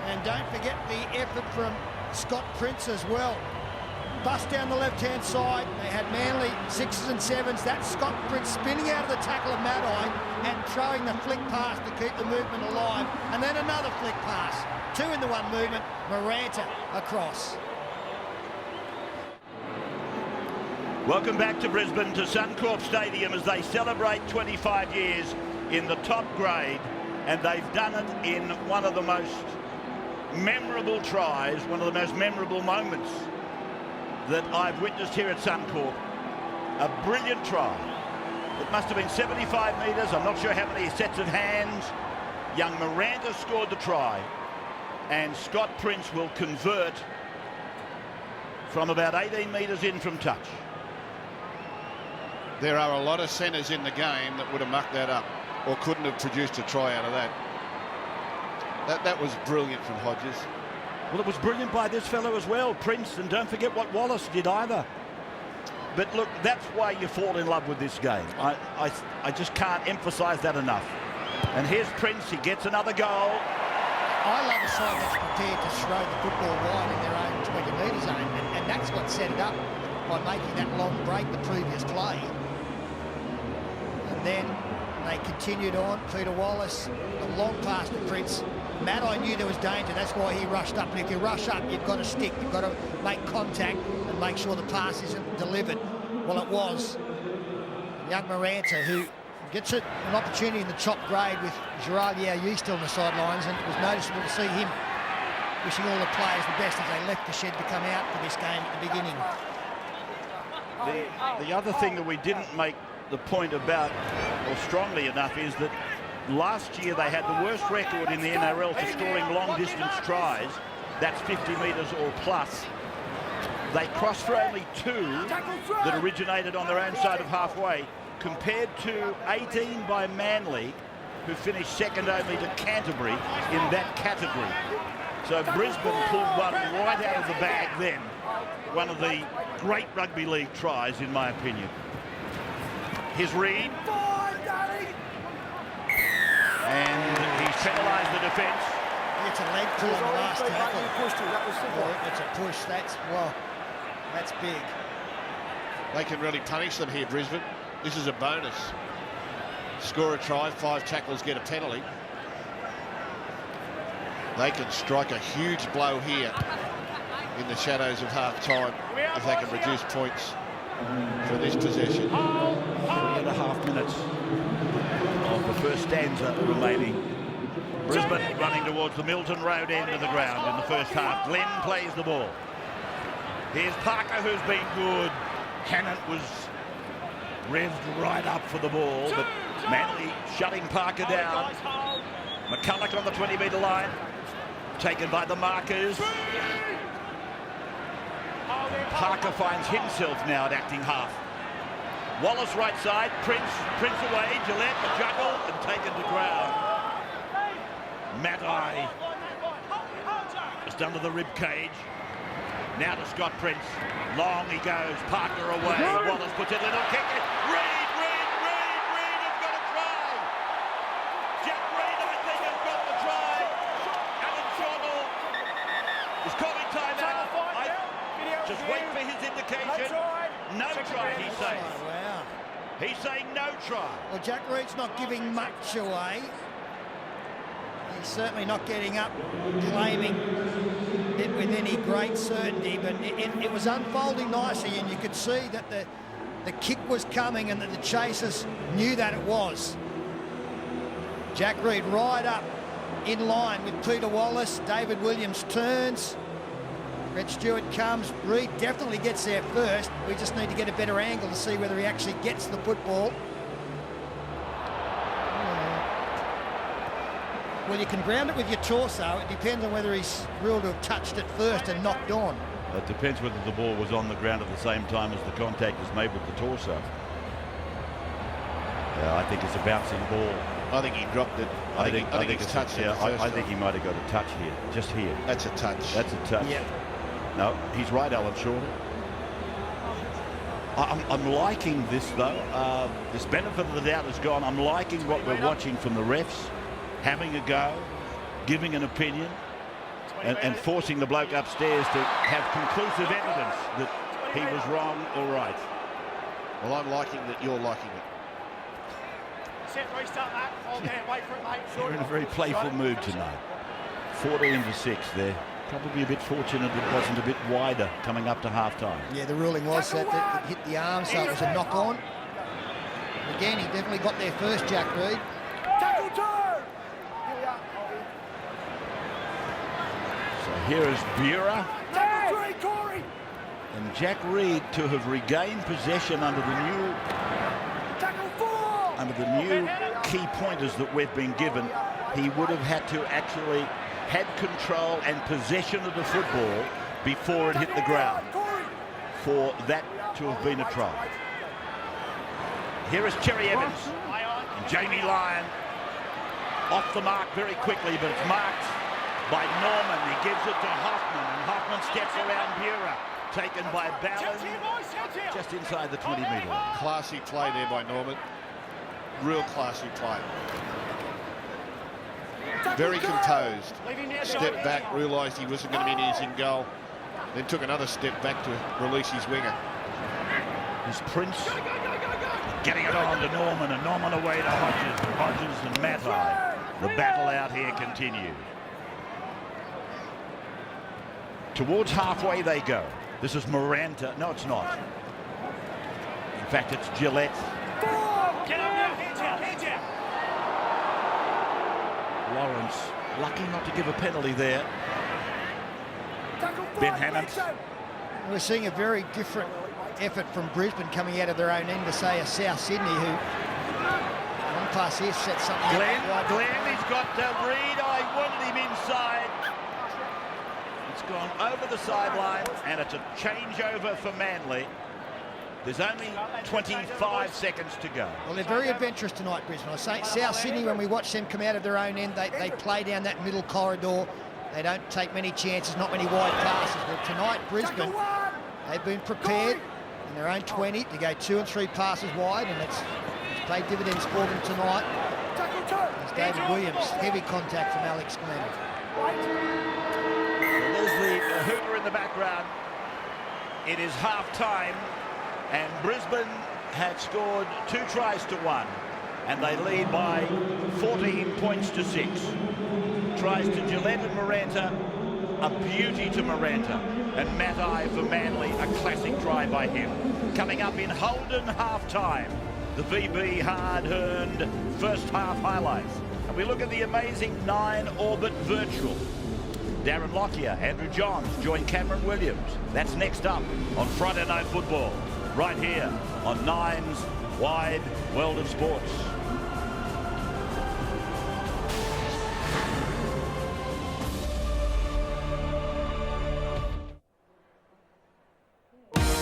And don't forget the effort from Scott Prince as well. Bust down the left-hand side. They had Manly 6s and 7s. That's Scott Prince spinning out of the tackle of Maddie and throwing the flick pass to keep the movement alive. And then another flick pass. 2 in the 1 movement. Maranta across. Welcome back to Brisbane, to Suncorp Stadium, as they celebrate 25 years in the top grade, and they've done it in one of the most memorable tries, one of the most memorable moments that I've witnessed here at Suncorp. A brilliant try. It must have been 75 metres, I'm not sure how many sets of hands. Young Maranta scored the try, and Scott Prince will convert from about 18 metres in from touch. There are a lot of centres in the game that would have mucked that up or couldn't have produced a try out of that. That was brilliant from Hodges. Well, it was brilliant by this fellow as well, Prince, and don't forget what Wallace did either. But look, that's why you fall in love with this game. I just can't emphasise that enough. And here's Prince, he gets another goal. I love a side that's prepared to throw the football wide in their own 20-metre zone, and that's what set it up by making that long break the previous play. And then they continued on. Peter Wallace, a long pass to Prince. Matt, I knew there was danger. That's why he rushed up. And if you rush up, you've got to stick. You've got to make contact and make sure the pass isn't delivered. Well, it was. Young Maranta, who gets an opportunity in the top grade with Gerard Yao still on the sidelines, and it was noticeable to see him wishing all the players the best as they left the shed to come out for this game at the beginning. The other thing that we didn't make the point about, or strongly enough, is that last year they had the worst record in the NRL for scoring long-distance tries. That's 50 metres or plus. They crossed for only 2 that originated on their own side of halfway, compared to 18 by Manly, who finished second only to Canterbury in that category. So Brisbane pulled one right out of the bag then. One of the great rugby league tries, in my opinion. Here's Reid. And he's penalised the defence. It's a leg pull on the last tackle. It's a push. That's big. They can really punish them here, Brisbane. This is a bonus. Score a try, 5 tackles, get a penalty. They can strike a huge blow here in the shadows of half-time if they can reduce points for this possession. 3.5 minutes of the first stanza remaining. Brisbane running towards the Milton Road end of the ground in the first half. Glenn plays the ball. Here's Parker, who's been good. Hannant was revved right up for the ball, but Manly shutting Parker down. McCulloch on the 20-metre line, taken by the markers. Parker finds himself now at acting half. Wallace right side, Prince away, Gillette, the juggle, and taken to ground. Matai just under the rib cage. Now to Scott Prince. Long he goes. Parker away. Wallace puts it. Little kick. Reid has got a try. Jack Reid, I think, has got the try. Alan Shortle is calling time out. Just wait for his indication. No try, he's saying. Oh, wow. He's saying no try. Well, Jack Reid's not giving much away. He's certainly not getting up claiming it with any great certainty, but it was unfolding nicely, and you could see that the kick was coming and that the chasers knew that it was. Jack Reid right up in line with Peter Wallace. David Williams turns. Red Stewart comes. Reid definitely gets there first. We just need to get a better angle to see whether he actually gets the football. Well, you can ground it with your torso. It depends on whether he's ruled to have touched it first and knocked on. It depends whether the ball was on the ground at the same time as the contact is made with the torso. Yeah, I think it's a bouncing ball. I think he dropped it. I think it's touched it. Yeah, I think he might have got a touch here. Just here. That's a touch. That's a touch. Yeah. No, he's right, Alan Shorter. I'm liking this, though. This benefit of the doubt is gone. I'm liking what we're watching from the refs. Having a go, giving an opinion, and forcing the bloke upstairs to have conclusive evidence that he was wrong or right. Well, I'm liking that you're liking it. They're in a very playful mood tonight. 14-6 there. Probably a bit fortunate it wasn't a bit wider coming up to half-time. Yeah, the ruling was that it hit the arm, so it was a knock-on. Again, he definitely got there first, Jack Reid. Tackle turn! Here is Bura. Tackle 3, Corey! And Jack Reid to have regained possession under the new key pointers that we've been given. He would have had to actually had control and possession of the football before it hit the ground for that to have been a try. Here is Cherry Evans and Jamie Lyon off the mark very quickly, but it's marked by Norman. He gives it to Hoffman, and Hoffman steps around Bura, taken by Ballon just inside the 20-metre line. Classy play there by Norman. Real classy play. Very composed. Stepped back, realised he wasn't going to be an easy goal. Then took another step back to release his winger. Is Prince getting it on to Norman, and Norman away to Hodges and Matai. The battle out here continues. Towards halfway they go. This is Miranda. No, it's not. In fact, it's Gillette. Lawrence, lucky not to give a penalty there. Ben Hammond. We're seeing a very different effort from Brisbane coming out of their own end to say a South Sydney who one pass here set something up. Glenn, he's got Reid. I wanted him inside. It's gone over the sideline, and it's a changeover for Manly. There's only 25 seconds to go. Well, they're very adventurous tonight, Brisbane. I say South Sydney, when we watch them come out of their own end, they play down that middle corridor. They don't take many chances, not many wide passes. But tonight, Brisbane, they've been prepared in their own 20 to go 2 and 3 passes wide, and it's paid dividends for them tonight. There's David Williams, heavy contact from Alex Glenn. Well, there's the hooter in the background. It is half-time, and Brisbane had scored 2 tries to 1, and they lead by 14 points to 6. Tries to Gillette and Miranda, a beauty to Miranda, and Matai for Manly, a classic try by him. Coming up in Holden half-time, the VB hard-earned first half highlights. And we look at the amazing 9-orbit virtual. Darren Lockyer, Andrew Johns join Cameron Williams. That's next up on Friday Night Football, right here on Nine's Wide World of Sports.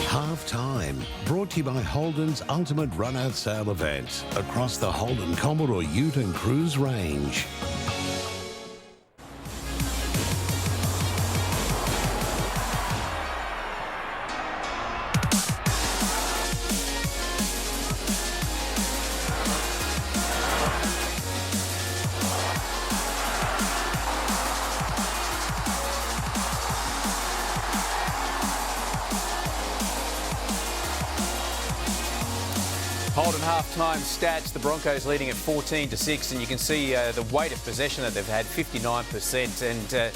Half Time, brought to you by Holden's Ultimate Run-Out Sale event across the Holden Commodore Ute and Cruise range. Holden half-time stats, the Broncos leading at 14-6, and you can see the weight of possession that they've had, 59%. And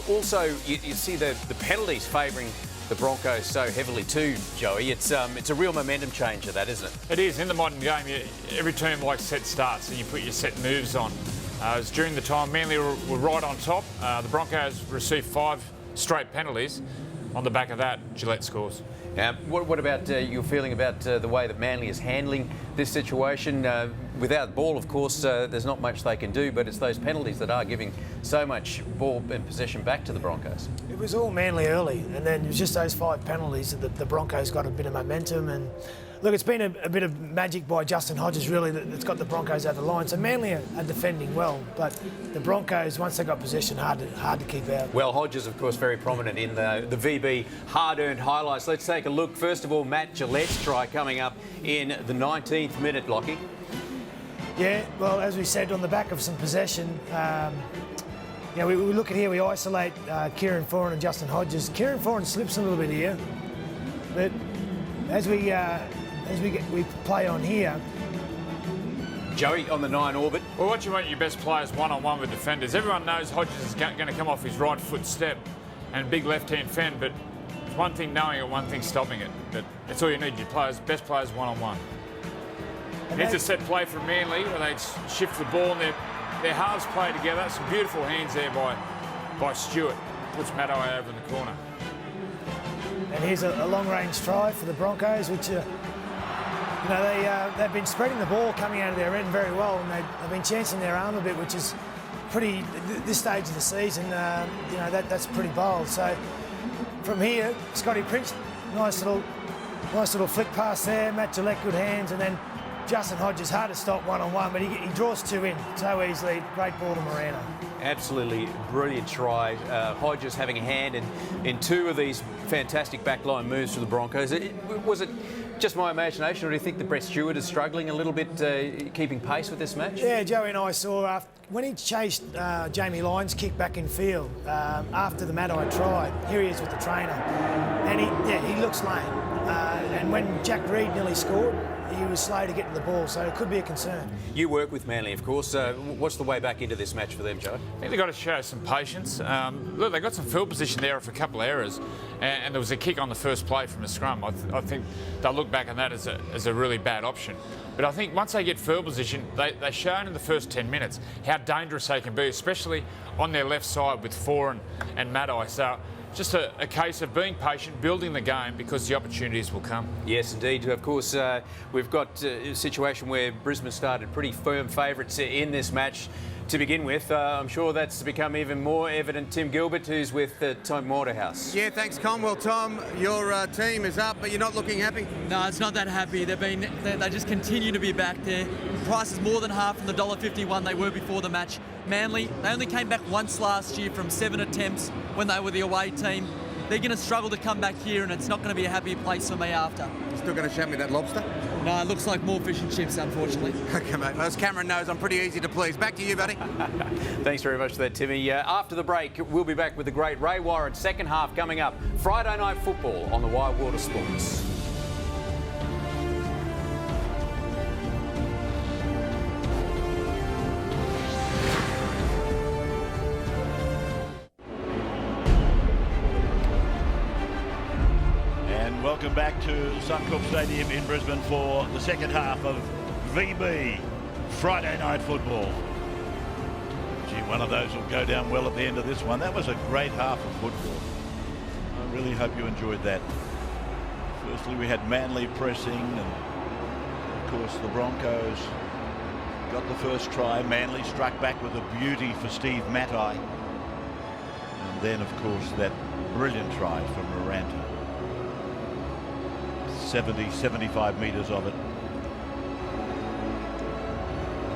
also, you see the penalties favouring the Broncos so heavily too, Joey. It's a real momentum changer, that, isn't it? It is. In the modern game, every team likes set starts and you put your set moves on. It was during the time Manly were right on top. The Broncos received 5 straight penalties. On the back of that, Gillette scores. What about your feeling about the way that Manly is handling this situation? Without ball, of course, there's not much they can do, but it's those penalties that are giving so much ball and possession back to the Broncos. It was all Manly early, and then it was just those 5 penalties that the Broncos got a bit of momentum. And look, it's been a bit of magic by Justin Hodges, really, that's got the Broncos over the line. So Manly are defending well, but the Broncos, once they got possession, hard to keep out. Well, Hodges, of course, very prominent in the VB hard-earned highlights. Let's take a look. First of all, Matt Gillette's try coming up in the 19th minute, Lockie. Yeah, well, as we said, on the back of some possession, we look at here, we isolate Kieran Foran and Justin Hodges. Kieran Foran slips a little bit here, but as we play on here. Joey on the 9 orbit. Well, what you want your best players one-on-one with defenders. Everyone knows Hodges is going to come off his right foot step and big left-hand fend, but it's one thing knowing it, one thing stopping it. But that's all you need, your best players one-on-one. Here's a set play from Manly where they shift the ball and their halves play together. Some beautiful hands there by Stewart. Puts Matai over in the corner. And here's a long-range try for the Broncos, which they've been spreading the ball coming out of their end very well, and they've been chancing their arm a bit, which is pretty. This stage of the season, that's pretty bold. So from here, Scotty Prince, nice little flick pass there. Matt Gillette, good hands, and then Justin Hodges, hard to stop one-on-one, but he draws 2 in so easily. Great ball to Moreno. Absolutely brilliant try. Hodges having a hand in 2 of these fantastic backline moves for the Broncos. Was it just my imagination, or do you think that Brett Stewart is struggling a little bit keeping pace with this match? Yeah, Joey and I saw when he chased Jamie Lyons' kick back in field after the Matai try. Here he is with the trainer, and he looks lame. And when Jack Reed nearly scored, he was slow to get to the ball, so it could be a concern. You work with Manly, of course. What's the way back into this match for them, Joe? I think they've got to show some patience. Look, they got some field position there for a couple of errors, and there was a kick on the first play from a scrum. I think they'll look back on that as a really bad option. But I think once they get field position, they've shown in the first 10 minutes how dangerous they can be, especially on their left side with Foran and Matai. So just a case of being patient, building the game, because the opportunities will come. Yes, indeed. Of course, we've got a situation where Brisbane started pretty firm favourites in this match to begin with. I'm sure that's become even more evident. Tim Gilbert, who's with Tom Waterhouse. Yeah, thanks, Con. Well, Tom, your team is up, but you're not looking happy? No, it's not that happy. They just continue to be back there. Price is more than half from the $1.51 they were before the match. Manly, they only came back once last year from 7 attempts when they were the away team. They're going to struggle to come back here, and it's not going to be a happy place for me after. Still going to show me that lobster? No, it looks like more fish and chips, unfortunately. Okay, mate. As Cameron knows, I'm pretty easy to please. Back to you, buddy. Thanks very much for that, Timmy. After the break, we'll be back with the great Ray Warren. Second half coming up. Friday night football on the Wild Water Sports. Welcome back to Suncorp Stadium in Brisbane for the second half of VB Friday Night Football. Gee, one of those will go down well at the end of this one. That was a great half of football. I really hope you enjoyed that. Firstly, we had Manly pressing, and of course the Broncos got the first try. Manly struck back with a beauty for Steve Matai. And then, of course, that brilliant try from Moranta. 75 metres of it.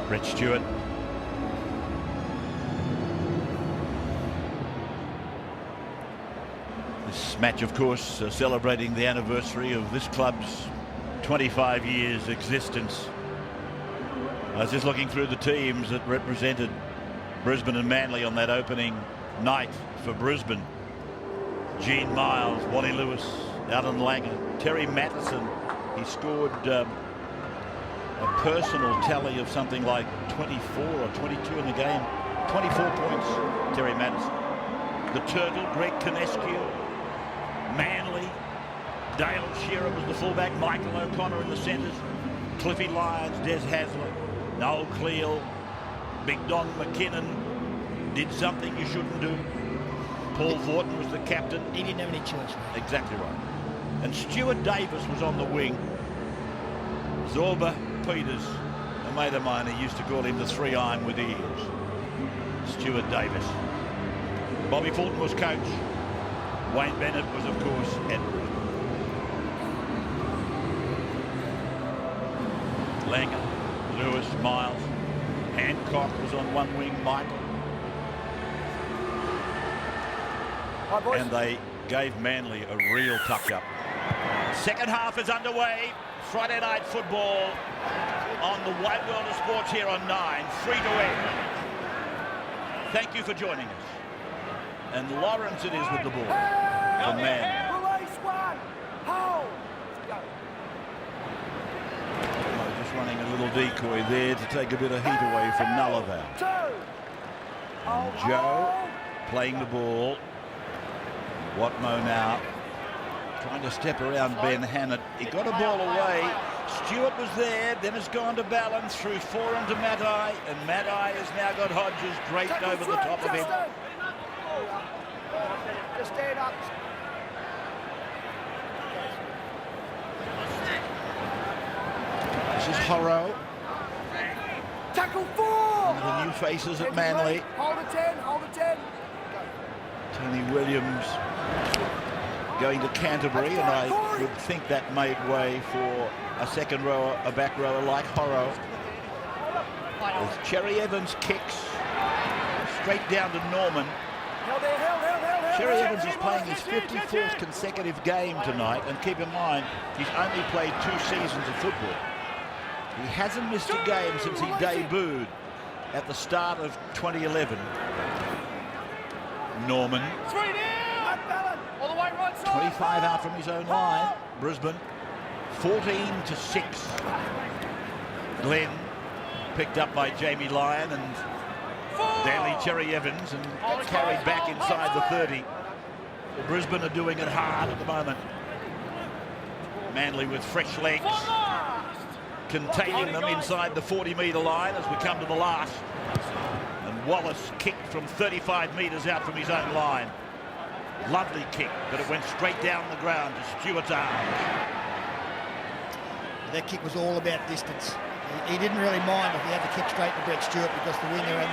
Brett Stewart. This match, of course, celebrating the anniversary of this club's 25 years existence. I was just looking through the teams that represented Brisbane and Manly on that opening night for Brisbane. Gene Miles, Wally Lewis, Alan Langer, Terry Mattison. He scored a personal tally of something like 24 or 22 in the game. 24 points, Terry Madison. The Turtle, Greg Kinescu, Manley, Dale Shearer was the fullback, Michael O'Connor in the centres, Cliffy Lyons, Des Hasler, Noel Cleal, Big Don McKinnon did something you shouldn't do. Paul Vorton was the captain. He didn't have any choice. Exactly right. And Stuart Davis was on the wing. Zorba Peters, a mate of mine who used to call him the 3-iron with ears. Stuart Davis. Bobby Fulton was coach. Wayne Bennett was, of course, Edward. Langer, Lewis, Miles. Hancock was on one wing, Michael. And they gave Manly a real touch-up. Second half is underway. Friday night football on the Wide World of Sports here on 9, 3-8. Thank you for joining us. And Lawrence it is with the ball for Manly. Release one. Hold. Go. Just running a little decoy there to take a bit of heat away from Nullaval. And Joe playing the ball. Watmo now trying to step around Ben Hannett. He got a ball away. Stewart was there, then has gone to balance through Foran to Matai, and Matai has now got Hodges draped over the top of him. Just stand up. This is Horrow. Tackle 4. One of the new faces at Manly. Hold a 10, hold a 10. Tony Williams going to Canterbury, and I would think that made way for a second rower, a back rower like Horrow. As Cherry Evans kicks straight down to Norman. Cherry Evans is playing his 54th consecutive game tonight, and keep in mind, he's only played 2 seasons of football. He hasn't missed a game since he debuted at the start of 2011. Norman. 25 out from his own line. Brisbane 14-6. Glenn picked up by Jamie Lyon and Daly Cherry Evans and carried back inside the 30. Brisbane are doing it hard at the moment. Manly with fresh legs, containing them inside the 40-metre line as we come to the last. And Wallace kicked from 35 metres out from his own line. Lovely kick, but it went straight down the ground to Stewart's arms. That kick was all about distance. He didn't really mind if he had to kick straight to Brett Stewart because the winger and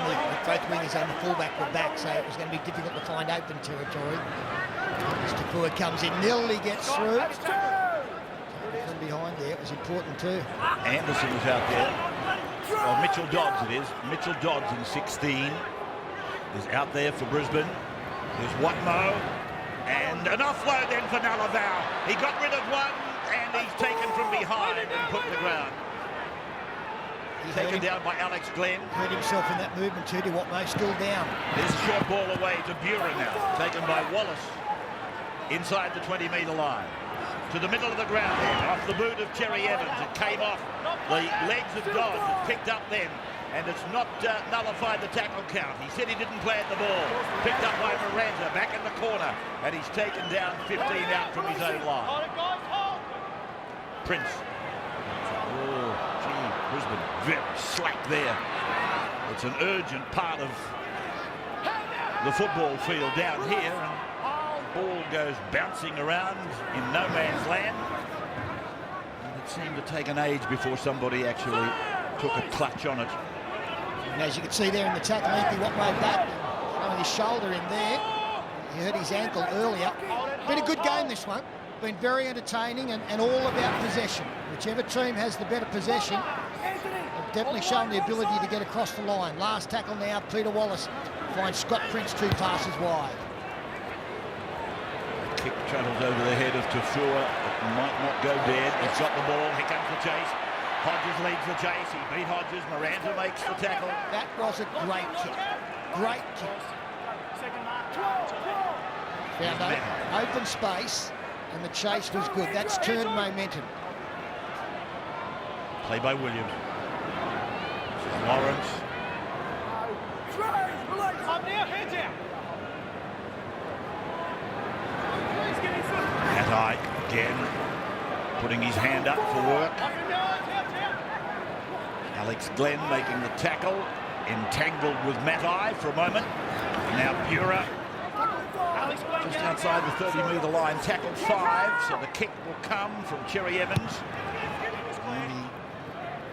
both wingers and the fullback were back, so it was going to be difficult to find open territory. Mr. Ford comes in, nearly gets through. From behind there, it was important too. Anderson was out there. Well, Mitchell Dodds it is. Mitchell Dodds in 16 is out there for Brisbane. There's Watmo, and an offload then for Nullaval. He got rid of one, and he's taken from behind and put to the ground. Taken down by Alex Glenn. Hurt himself in that movement too, to Watmo, still down. There's a short ball away to Buren now, taken by Wallace. Inside the 20-metre line. To the middle of the ground then, off the boot of Cherry Evans. It came off the legs of Dodds. It picked up then. And it's not nullified the tackle count. He said he didn't plant the ball. Picked up by Miranda, back in the corner. And he's taken down 15 out from his own line. Prince. Oh, gee, Brisbane very slack there. It's an urgent part of the football field down here. And the ball goes bouncing around in no man's land. And it seemed to take an age before somebody actually took a clutch on it. And as you can see there in the tackle, Anthony Watmo back, throwing his shoulder in there. He hurt his ankle earlier. Been a good game this one. Been very entertaining and all about possession. Whichever team has the better possession, they've definitely shown the ability to get across the line. Last tackle now, Peter Wallace finds Scott Prince 2 passes wide. Kick travels over the head of Tafua. It might not go dead. He's got the ball. Here comes the chase. Hodges leads the chase. He beat Hodges. Miranda makes the tackle. That was a great kick. Great kick. Found open space, and the chase was good. That's turned momentum. Play by Williams. Lawrence. Matai again, putting his hand up for work. Alex Glenn making the tackle, entangled with Matai for a moment. Now Bura just outside the 30-metre line, tackled 5, so the kick will come from Cherry Evans. And he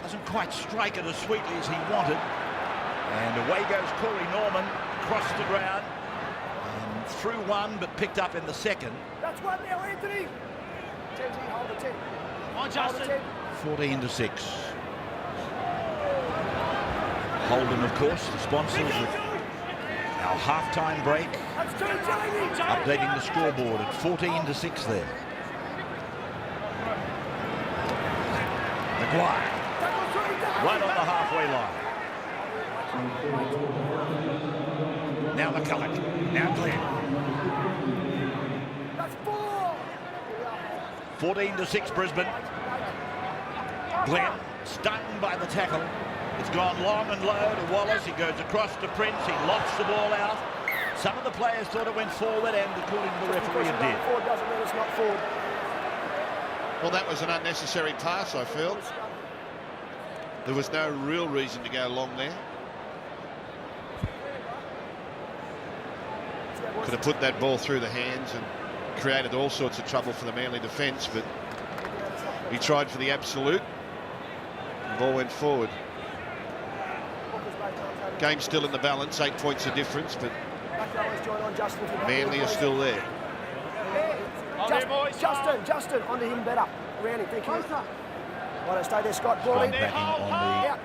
doesn't quite strike it as sweetly as he wanted. And away goes Corey Norman, across the ground, and through one, but picked up in the second. That's one now, Anthony. 10, hold the 10. On, Justin. 14-6. Holden, of course, the sponsors of our half-time break, updating the scoreboard at 14-6 there. Maguire, right on the halfway line. Now McCulloch, now Glenn. 14-6 Brisbane. Glenn stung by the tackle. It's gone long and low to Wallace. He goes across to Prince. He lofts the ball out. Some of the players thought it went forward, and according to the referee, it did. Forward doesn't mean it's not forward. Well, that was an unnecessary pass, I feel. There was no real reason to go long there. Could have put that ball through the hands and created all sorts of trouble for the Manly defence, but he tried for the absolute. The ball went forward. Game still in the balance, 8 points of difference, but Manly are still there. Justin, onto him better. Around him, thank you. Why don't stay there, Scott? Ball in. Backing on the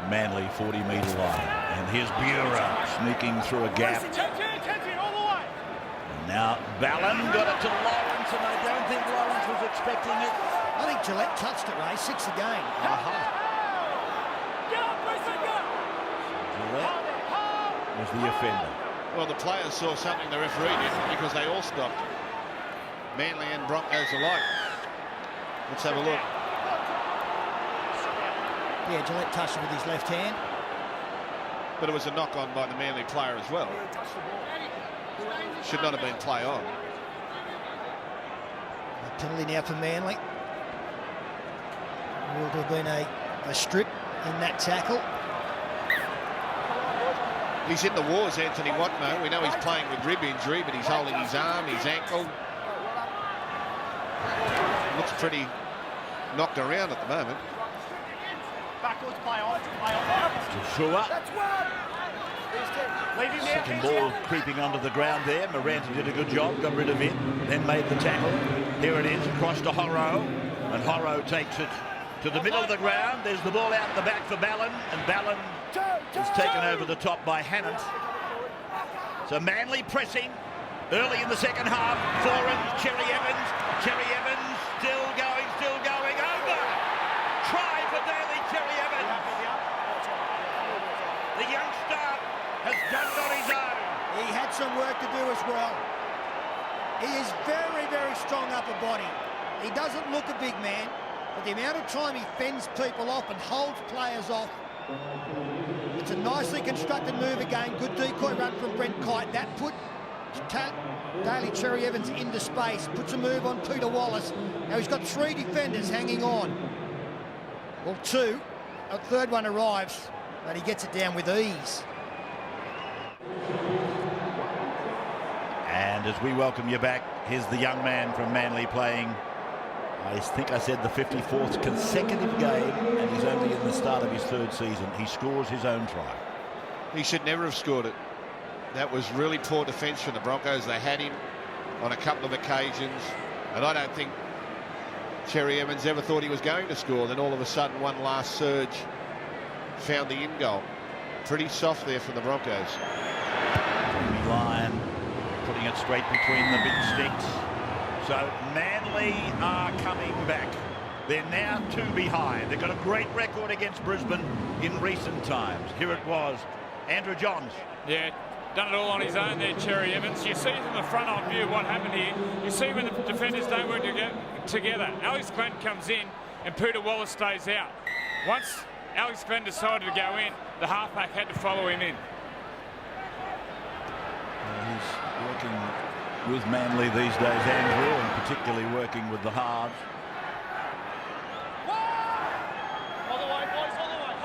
Manly 40-metre line. And here's Bura sneaking through a gap. And now Ballon got it to Lawrence, and I don't think Lawrence was expecting it. I think Gillette touched it, Ray. 6 again. Gillette was the offender. Well, the players saw something the referee didn't, because they all stopped. Manly and Broncos alike. Let's have a look. Yeah, Gillette touched it with his left hand. But it was a knock-on by the Manly player as well. Should not have been play on. A penalty now for Manly. Will have been a strip in that tackle. He's in the wars, Anthony Watmo. We know he's playing with rib injury, but he's holding his arm, his ankle. Looks pretty knocked around at the moment. Backwards, play on. Joshua. Second ball creeping under the ground there. Miranda did a good job, got rid of it, then made the tackle. Here it is, across to Horrow, and Horrow takes it to the middle of the ground. There's the ball out the back for Ballon, and Ballon is taken over the top by Hannant. So Manly pressing early in the second half. Foran, Cherry Evans still going, over. Try for Daly Cherry Evans. The youngster has done it on his own. He had some work to do as well. He is very, very strong upper body. He doesn't look a big man, but the amount of time he fends people off and holds players off. It's a nicely constructed move again. Good decoy run from Brent Kite. That put Daly Cherry Evans into space. Puts a move on Peter Wallace. Now he's got 3 defenders hanging on. Well, 2. A third one arrives, but he gets it down with ease. And as we welcome you back, here's the young man from Manly playing, I think I said, the 54th consecutive game, and he's only in the start of his 3rd season. He scores his own try. He should never have scored it. That was really poor defence from the Broncos. They had him on a couple of occasions, and I don't think Cherry Evans ever thought he was going to score. Then all of a sudden, one last surge, found the in goal. Pretty soft there from the Broncos. Jimmy Lyon putting it straight between the big sticks. So Manly are coming back. They're now 2 behind. They've got a great record against Brisbane in recent times. Here it was, Andrew Johns. Yeah, done it all on his own there, Cherry Evans. You see from the front on view what happened here. You see when the defenders don't work together. Alex Glenn comes in and Peter Wallace stays out. Once Alex Glenn decided to go in, the halfback had to follow him in. He's working with Manly these days, Andrew, and particularly working with the halves.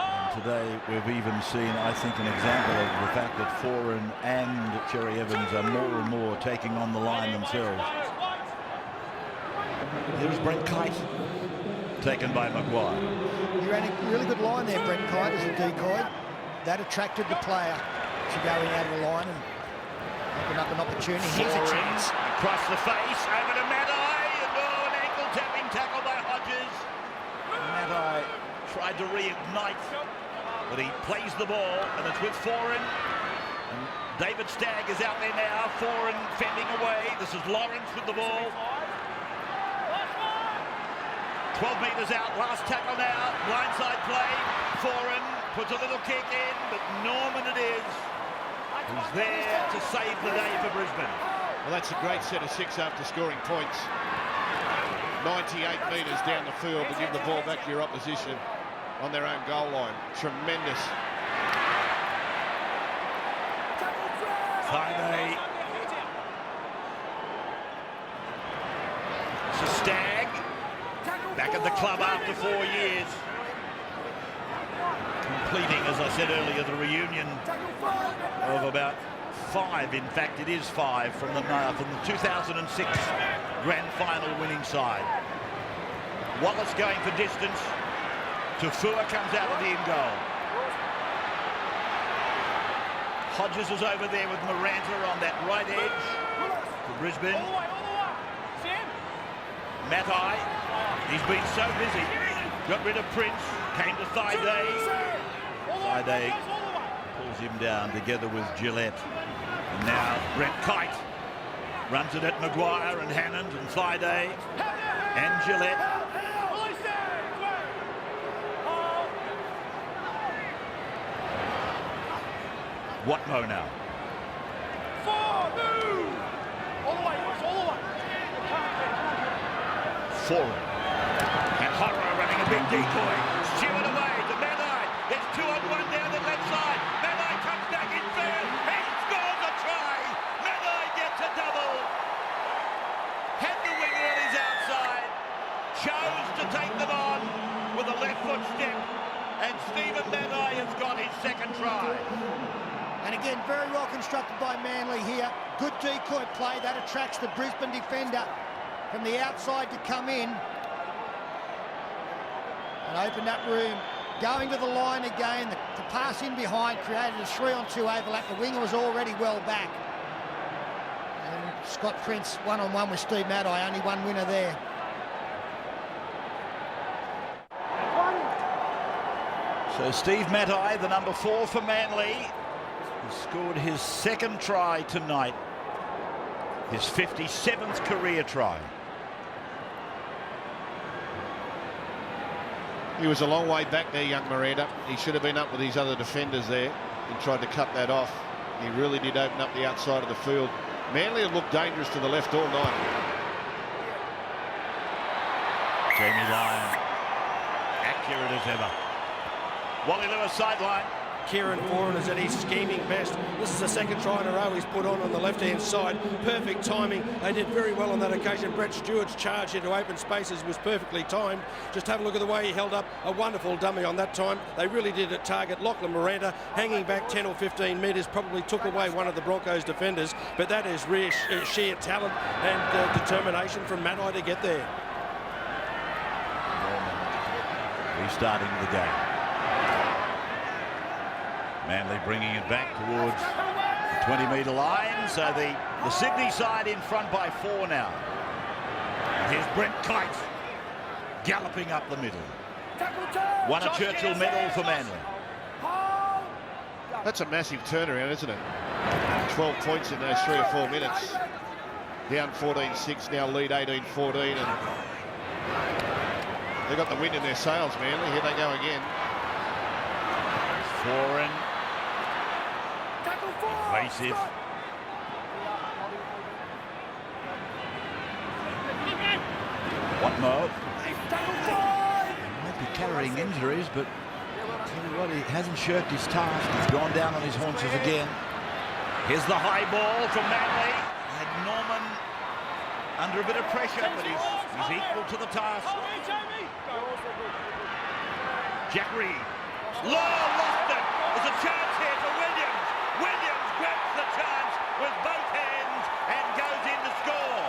And today we've even seen, I think, an example of the fact that Foran and Cherry Evans are more and more taking on the line themselves. Here's Brent Kite, taken by Maguire. You ran a really good line there, Brent Kite, as a decoy. That attracted the player to go in out of the line and open up an opportunity. Here's a chance. Across the face, over to Matai, and an ankle tapping tackle by Hodges. Matai tried to reignite, but he plays the ball, and it's with Foran. And David Stagg is out there now. Foran fending away. This is Lawrence with the ball. 12 metres out, last tackle now, blindside play. Foran puts a little kick in, but Norman it is. Who's there to save the day for Brisbane. Well, that's a great set of 6 after scoring points. 98 metres down the field to give the ball back to your opposition on their own goal line. Tremendous. Friday. This is Stagg. Back at the club after 4 years. Completing, as I said earlier, the reunion of about 5. In fact, it is 5 from the 2006 grand final winning side. Wallace going for distance. Tafua comes out with the in goal. Hodges is over there with Miranda on that right edge for Brisbane. Matai, he's been so busy. Got rid of Prince, came to Thaiday. Thaiday pulls him down together with Gillette. And now Brent Kite runs it at Maguire and Hannand and Thaiday and Gillette. Watmo now. Forward. And Horror running a big decoy. Stewart away to Matai. There's 2-on-1 down the left side. Matai comes back in third. He scores a try. Matai gets a double. Had the winger on his outside. Chose to take them on with a left foot step. And Stephen Matai has got his second try. And again, very well constructed by Manly here. Good decoy play. That attracts the Brisbane defender from the outside to come in and open that room. Going to the line again. The pass in behind created a 3-on-2 overlap. The winger was already well back. And Scott Prince one-on-one with Steve Matai. Only one winner there. So Steve Matai, the number 4 for Manly, has scored his second try tonight. His 57th career try. He was a long way back there, young Miranda. He should have been up with his other defenders there and tried to cut that off. He really did open up the outside of the field. Manly have looked dangerous to the left all night. Jamie Lyon, accurate as ever. Wally Lewis sideline. Kieran Foran is at his scheming best. This is the second try in a row he's put on the left-hand side. Perfect timing. They did very well on that occasion. Brett Stewart's charge into open spaces was perfectly timed. Just have a look at the way he held up a wonderful dummy on that time. They really did it target. Lachlan Miranda hanging back 10 or 15 metres probably took away one of the Broncos defenders, but that is sheer talent and determination from Matai to get there. Restarting the game. Manly bringing it back towards the 20-metre line. So the Sydney side in front by 4 now. And here's Brent Kite galloping up the middle. Won a Churchill medal for Manly. That's a massive turnaround, isn't it? 12 points in those 3 or 4 minutes. Down 14-6, now lead 18-14. And they've got the wind in their sails, Manly. Here they go again. Foran. Evasive. Watmo. Might be carrying injuries, but tell you what, he hasn't shirked his task. He's gone down on his haunches again. Here's the high ball from Manly. Had Norman under a bit of pressure, but he's equal to the task. Jack Reed. Lost it. There's a chance here for Williams. Williams grabs the chance with both hands and goes in to score.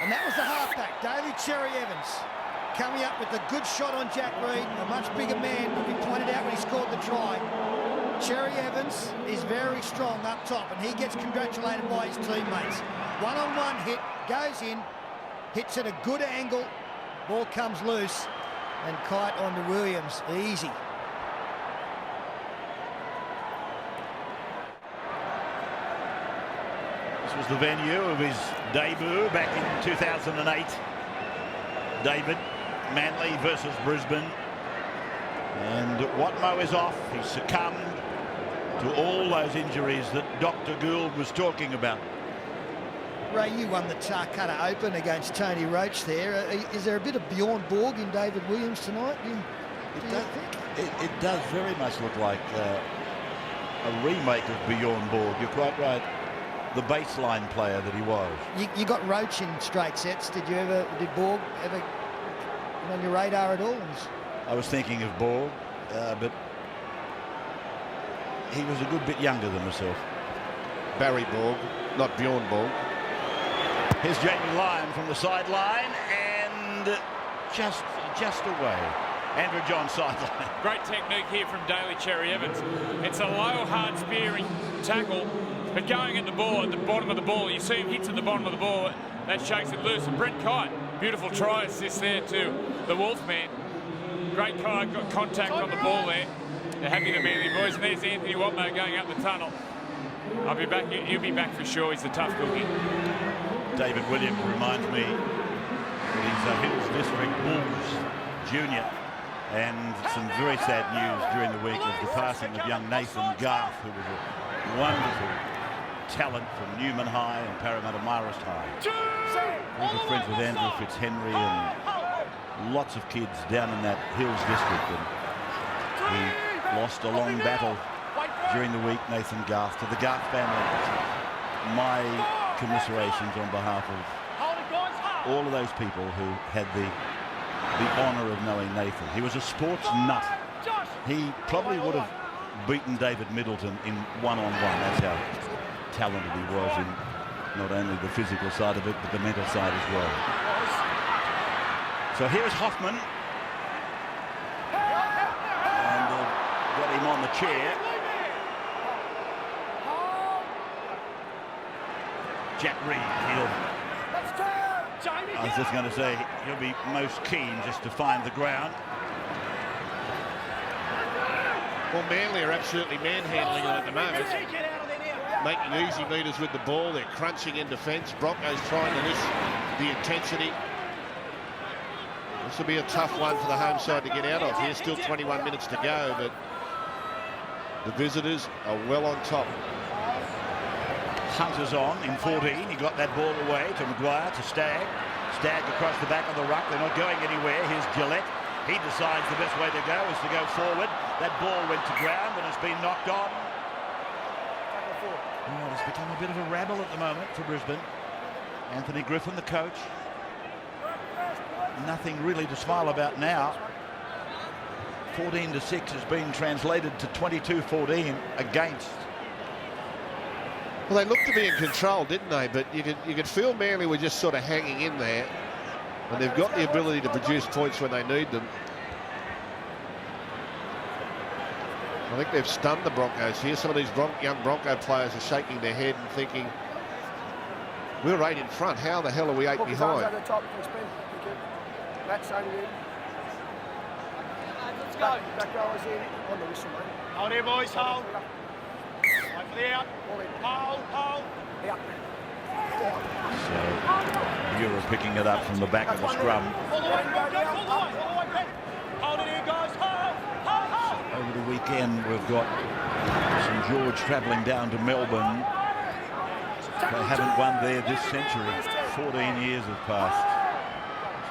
And that was the halfback, Daly Cherry-Evans, coming up with a good shot on Jack Reed, a much bigger man, but we pointed out when he scored the try. Cherry-Evans is very strong up top, and he gets congratulated by his teammates. One-on-one hit, goes in, hits at a good angle, ball comes loose, and kite on to Williams, easy. This was the venue of his debut back in 2008. David, Manly versus Brisbane. And Watmough is off. He succumbed to all those injuries that Dr. Gould was talking about. Ray, you won the Tarcutta Open against Tony Roach there. Is there a bit of Bjorn Borg in David Williams tonight? It does very much look like a remake of Bjorn Borg. You're quite right. The baseline player that he was. You got Roach in straight sets. Did Borg ever get on your radar at all? I was thinking of Borg, but he was a good bit younger than myself. Barry Borg, not Bjorn Borg. Here's Jamie Lyon from the sideline, and just away. Andrew John sideline. Great technique here from Daly Cherry-Evans. It's a low, hard spearing tackle, but going at the ball, at the bottom of the ball, you see him hits at the bottom of the ball, that shakes it loose. And Brent Kite, beautiful try assist there to the Wolfman. Great Kite, got contact on the ball there. They're happy the Manly boys, and there's Anthony Watmough going up the tunnel. I'll be back. He'll be back for sure. He's the tough cookie. David Williams reminds me that he's a Hills District Bulls junior, and some very sad news during the week of the passing of young Nathan Garth, who was a wonderful talent from Newman High and Parramatta Marist High. Very good friends with Andrew Fitzhenry and lots of kids down in that Hills District, and he lost a long battle during the week, Nathan Garth, to the Garth family. My commiserations on behalf of all of those people who had the honour of knowing Nathan. He was a sports nut. He probably would have beaten David Middleton in one-on-one. That's how talented he was in not only the physical side of it, but the mental side as well. So here's Hoffman. And got him on the chair. Jack Reed, I was just going to say, he'll be most keen just to find the ground. Well, Manly are absolutely manhandling it at the moment. Making easy meters with the ball. They're crunching in defence. Broncos trying to lift the intensity. This will be a tough one for the home side to get out of here. Still 21 minutes to go, but the visitors are well on top. Hunter's on in 14. He got that ball away to Maguire, to Stagg. Stagg across the back of the ruck. They're not going anywhere. Here's Gillette. He decides the best way to go is to go forward. That ball went to ground and has been knocked on. Oh, it's become a bit of a rabble at the moment for Brisbane. Anthony Griffin, the coach. Nothing really to smile about now. 14-6 has been translated to 22-14 against. Well, they looked to be in control, didn't they? But you could feel Manly were just sort of hanging in there, and they've got the ability to produce points when they need them. I think they've stunned the Broncos here. Some of these young Bronco players are shaking their head and thinking, we're 8 in front. How the hell are we 8 behind? Let's go. Back rowers in on the whistle, mate. Hold here, boys. Hold. Wait for the out. Hold. Out. So Euro picking it up from the back of the scrum. All the way, back. Hold it here, guys. Hold. Over the weekend, we've got St George travelling down to Melbourne. They haven't won there this century. 14 years have passed.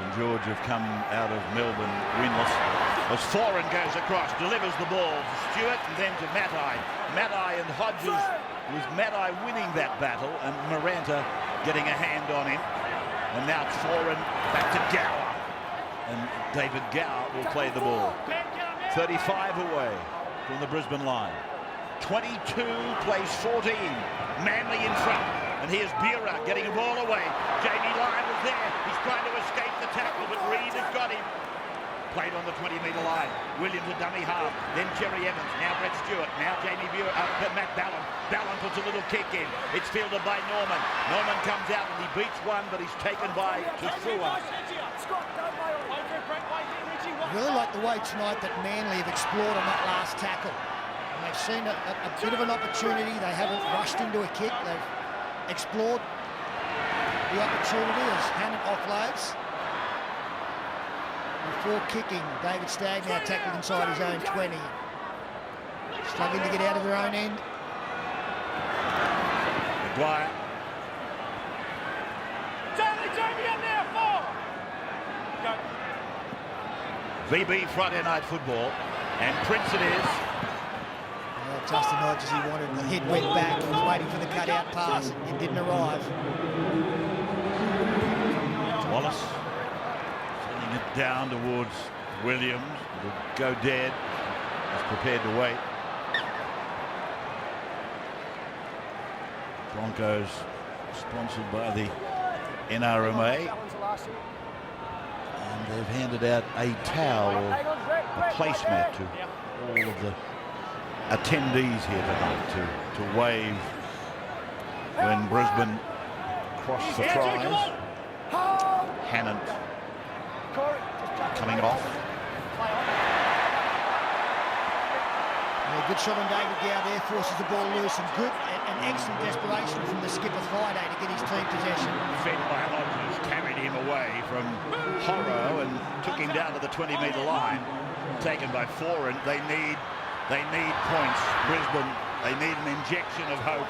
St George have come out of Melbourne winless. As Foran goes across, delivers the ball to Stewart and then to Matai. Matai and Hodges, with Matai winning that battle and Miranda getting a hand on him. And now it's Foran back to Gower. And David Gower will play the ball. 35 away from the Brisbane line. 22 plays 14. Manly in front. And here's Bura getting a ball away. Jamie Lyon was there. He's trying to escape the tackle, but Reid has got him. Played on the 20-metre line. Williams a dummy half. Then Jerry Evans. Now Brett Stewart. Now Jamie Bura. Matt Ballon. Ballon puts a little kick in. It's fielded by Norman. Norman comes out and he beats one, but he's taken by Tushua. I really like the way tonight that Manly have explored on that last tackle. And they've seen a bit of an opportunity. They haven't rushed into a kick. They've explored the opportunity as Hannon offloads. Before kicking, David Stagg now tackling inside his own 20. Struggling to get out of their own end. Maguire. Jamie up there, 4. Go. VB Friday Night Football. And Prince it is. Justin Hodges, he wanted, the head went back. He was waiting for the cut-out pass. It didn't arrive. Wallace sending it down towards Williams. It'll go dead. He's prepared to wait. Broncos sponsored by the NRMA. And they've handed out a towel, a placemat to all of the attendees here tonight to wave when Brisbane cross the tries. Hannon coming off. Good shot on David Gower there, forces the ball loose, and good and excellent desperation from the skipper Friday to get his team possession. Fed by Hodges, carried him away from Horrow and took him down to the 20-metre line. Taken by Foran. They need points. Brisbane, they need an injection of hope.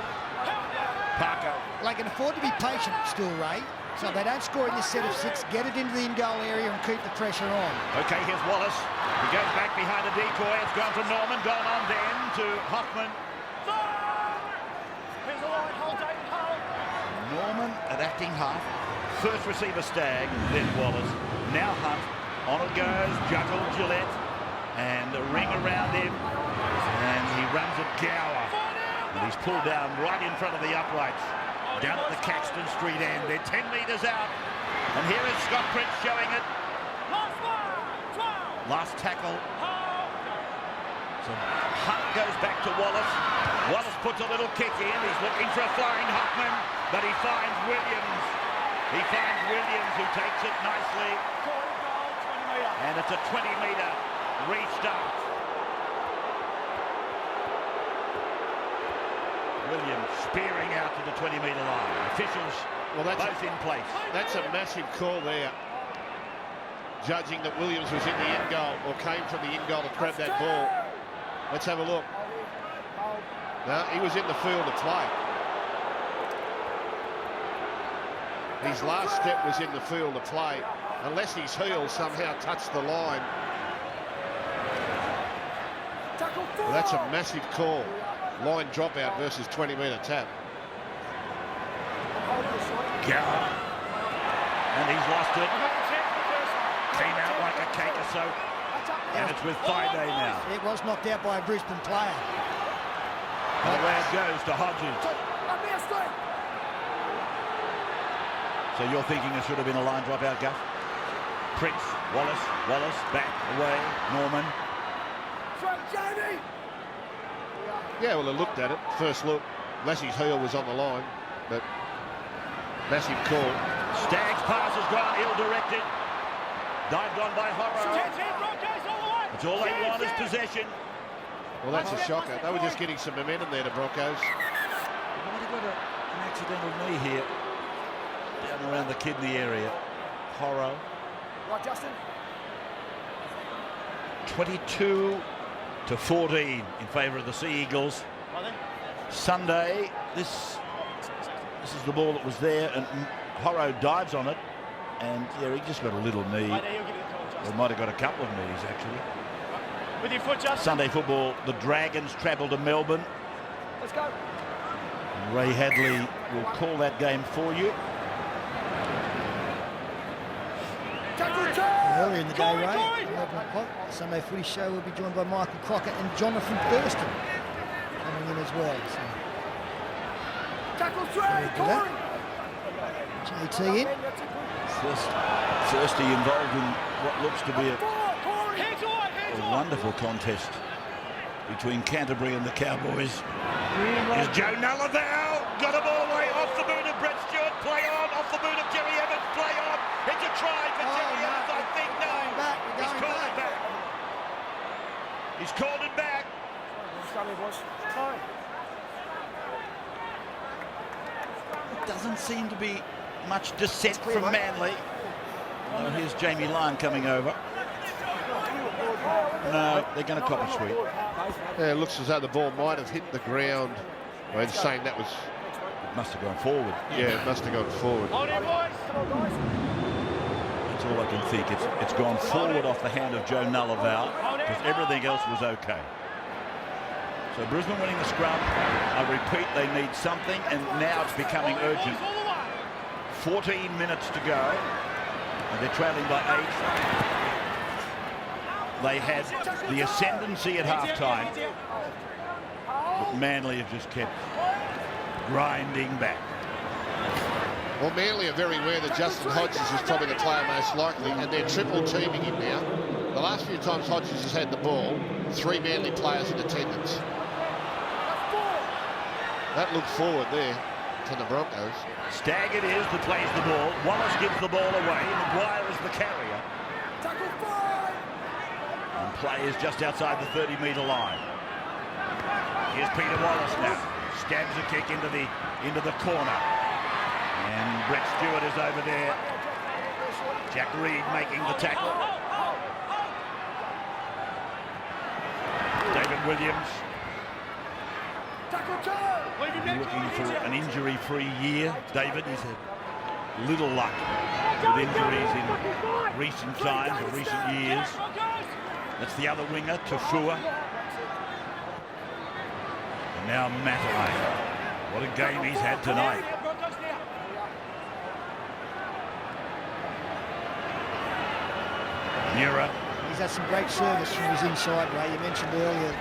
Parker. They can afford to be patient still, Ray. So if they don't score in this set of 6, get it into the in-goal area and keep the pressure on. Okay, here's Wallace. He goes back behind a decoy. It's gone to Norman. Gone on then to Hoffman. Norman at acting half. First receiver Stagg, then Wallace. Now Hunt. On it goes. Juggle Gillette. And a ring around him. And he runs at Gower. And he's pulled down right in front of the uprights. Down at the Caxton Street end. They're 10 metres out. And here is Scott Prince showing it. Last tackle. So Hunt goes back to Wallace. Wallace puts a little kick in. He's looking for a flying Hoffman, but he finds Williams. He finds Williams, who takes it nicely. And it's a 20-metre restart. Williams spearing out to the 20-metre line. Officials both in place. That's a massive call there. Judging that Williams was in the end goal or came from the end goal to grab that ball. Let's have a look. No, he was in the field of play. His last step was in the field of play, unless his heel somehow touched the line. Well, that's a massive call. Line dropout versus 20-metre tap. Gower. And he's lost it. Came out like a cake or so. And it's with Friday now. It was knocked out by a Brisbane player. And away it goes to Hodges. So you're thinking there should have been a line dropout, Gus? Prince, Wallace, back, away, Norman. Yeah, well, I looked at it. First look, Lassie's heel was on the line, but massive call. Stagg's pass has gone ill-directed. Dived on by Horrow. It's all they want is possession. Well, that's a shocker. They were just getting some momentum there, the Broncos. Might have got an accidental knee here. Down around the kidney area. Horrow. Right, Justin. 22 to 14 in favour of the Sea Eagles. Sunday, this is the ball that was there, and Horrow dives on it And yeah, he just got a little knee. Or might have got a couple of knees, actually. With your foot, Justin. Sunday football, the Dragons travel to Melbourne. Let's go. Ray Hadley will call that game for you. Earlier in the day, Ray, 11 o'clock, Sunday Footy Show will be joined by Michael Crockett and Jonathan Thurston coming in as well. So, JT in. Thirsty involved in what looks to be a wonderful contest between Canterbury and the Cowboys. Is Joe Nullival got a ball away off the boot of Brett Stewart, play on, off the boot of Jerry Evans, play on. It's a try for Jerry Evans, I think. No, he's called it back. He's called it back. It doesn't seem to be much dissent from Manly. Oh, here's Jamie Lyon coming over. No, they're going to cop a sweep. Yeah, it looks as though the ball might have hit the ground. We're saying that was... It must have gone forward. Yeah, it must have gone forward. That's all I can think. It's gone forward off the hand of Joe Nullival because everything else was okay. So Brisbane winning the scrum. I repeat, they need something, and now it's becoming urgent. 14 minutes to go, and they're trailing by 8. They had the ascendancy at half-time, but Manly have just kept grinding back. Well, Manly are very aware that Justin Hodges is probably the player most likely, and they're triple teaming him now. The last few times Hodges has had the ball, 3 Manly players in attendance. That looked forward there to the Broncos. Stagg it is that plays the ball. Wallace gives the ball away. Maguire is the carrier. And play is just outside the 30-metre line. Here's Peter Wallace now. Stabs a kick into the corner. And Brett Stewart is over there. Jack Reed making the tackle. David Williams looking for an injury-free year. David has had little luck with injuries in recent times or recent years. That's the other winger, Tafua. And now Matai. What a game he's had tonight. Mura. He's had some great service from his inside, Ray. You mentioned earlier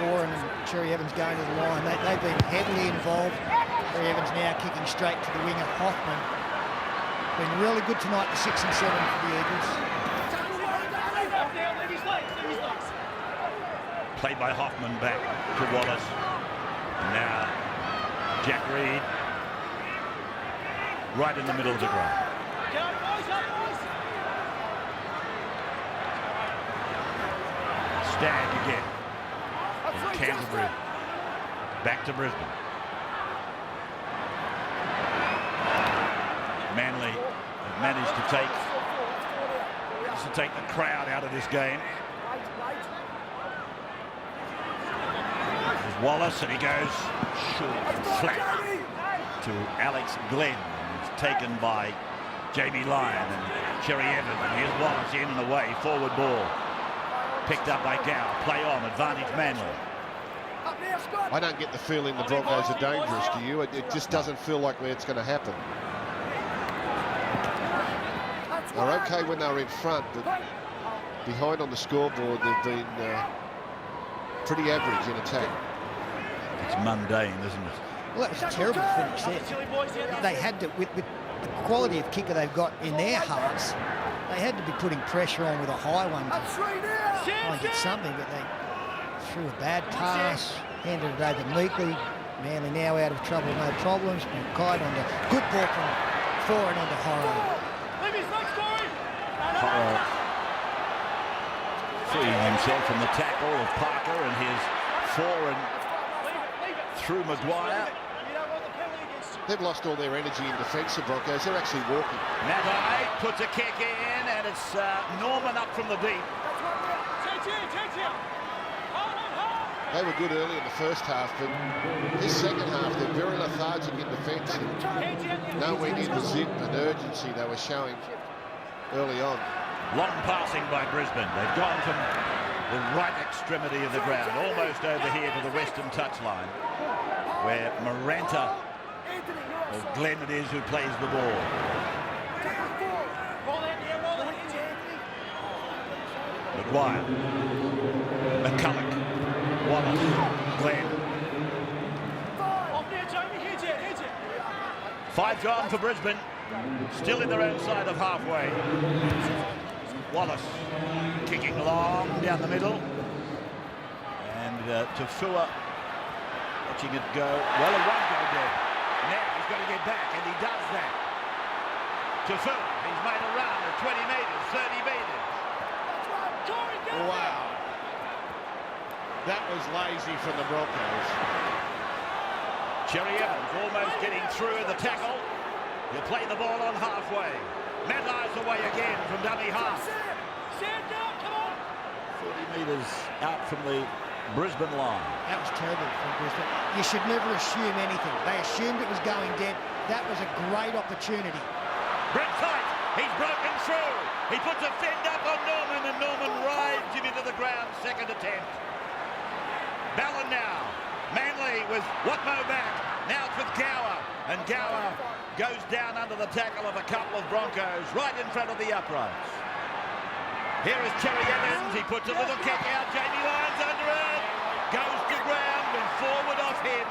Foran and Cherry Evans going to the line. They've been heavily involved. Cherry Evans now kicking straight to the winger, Hoffman. Been really good tonight, the 6 and 7 for the Eagles. Played by Hoffman back to Wallace. And now Jack Reed right in the middle of the ground. Stagg again. And Canterbury back to Brisbane. Manly have managed to take the crowd out of this game. There's Wallace, and he goes short and flat to Alex Glenn. It's taken by Jamie Lyon and Cherry Evans. And here's Wallace in and away, forward ball. Picked up by Gow. Play on, advantage Manly. I don't get the feeling the Broncos are dangerous, do you? It just doesn't feel like it's going to happen. They're okay when they're in front, but behind on the scoreboard, they've been pretty average in attack. It's mundane, isn't it? Well, that was a terrible finish there. They had to, with the quality of kicker they've got in their halves, they had to be putting pressure on with a high one to try and get something, but they threw a bad pass, handed it over neatly. Manly now out of trouble, no problems. Mackay on the good ball from Foran onto Horror. Horror freeing himself from the tackle of Parker, and his Foran through Maguire. They've lost all their energy in defence, the Broncos. They're actually walking. Matai puts a kick in, and it's Norman up from the deep. They were good early in the first half, but this second half, they're very lethargic in defence. Nowhere near the zip and urgency they were showing early on. Long passing by Brisbane. They've gone from the right extremity of the ground, almost over here to the western touchline, where Maranta, or Glenn it is, who plays the ball. McGuire, McCulloch, Wallace, Glenn. 5 gone for Brisbane, still in their own side of halfway. Wallace kicking long down the middle, and Tafua watching it go. Well, it won't go dead. Now he's got to get back, and he does that. Tafua, he's made a run of 20 metres, 30 metres. Wow. That was lazy from the Broncos. Cherry Evans almost getting through the tackle. He'll play the ball on halfway. Mattai's away again from dummy half. 40 metres out from the Brisbane line. That was terrible from Brisbane. You should never assume anything. They assumed it was going dead. That was a great opportunity. Brett Kite, he's broken through. He puts a fend up on Norman, and Norman rides him into the ground. Second attempt. Ballon now. Manly with Watmo back. Now it's with Gower. And Gower goes down under the tackle of a couple of Broncos right in front of the uprights. Here is Cherry Evans. He puts a little kick out. Jamie Lyons under it. Goes to ground and forward off him.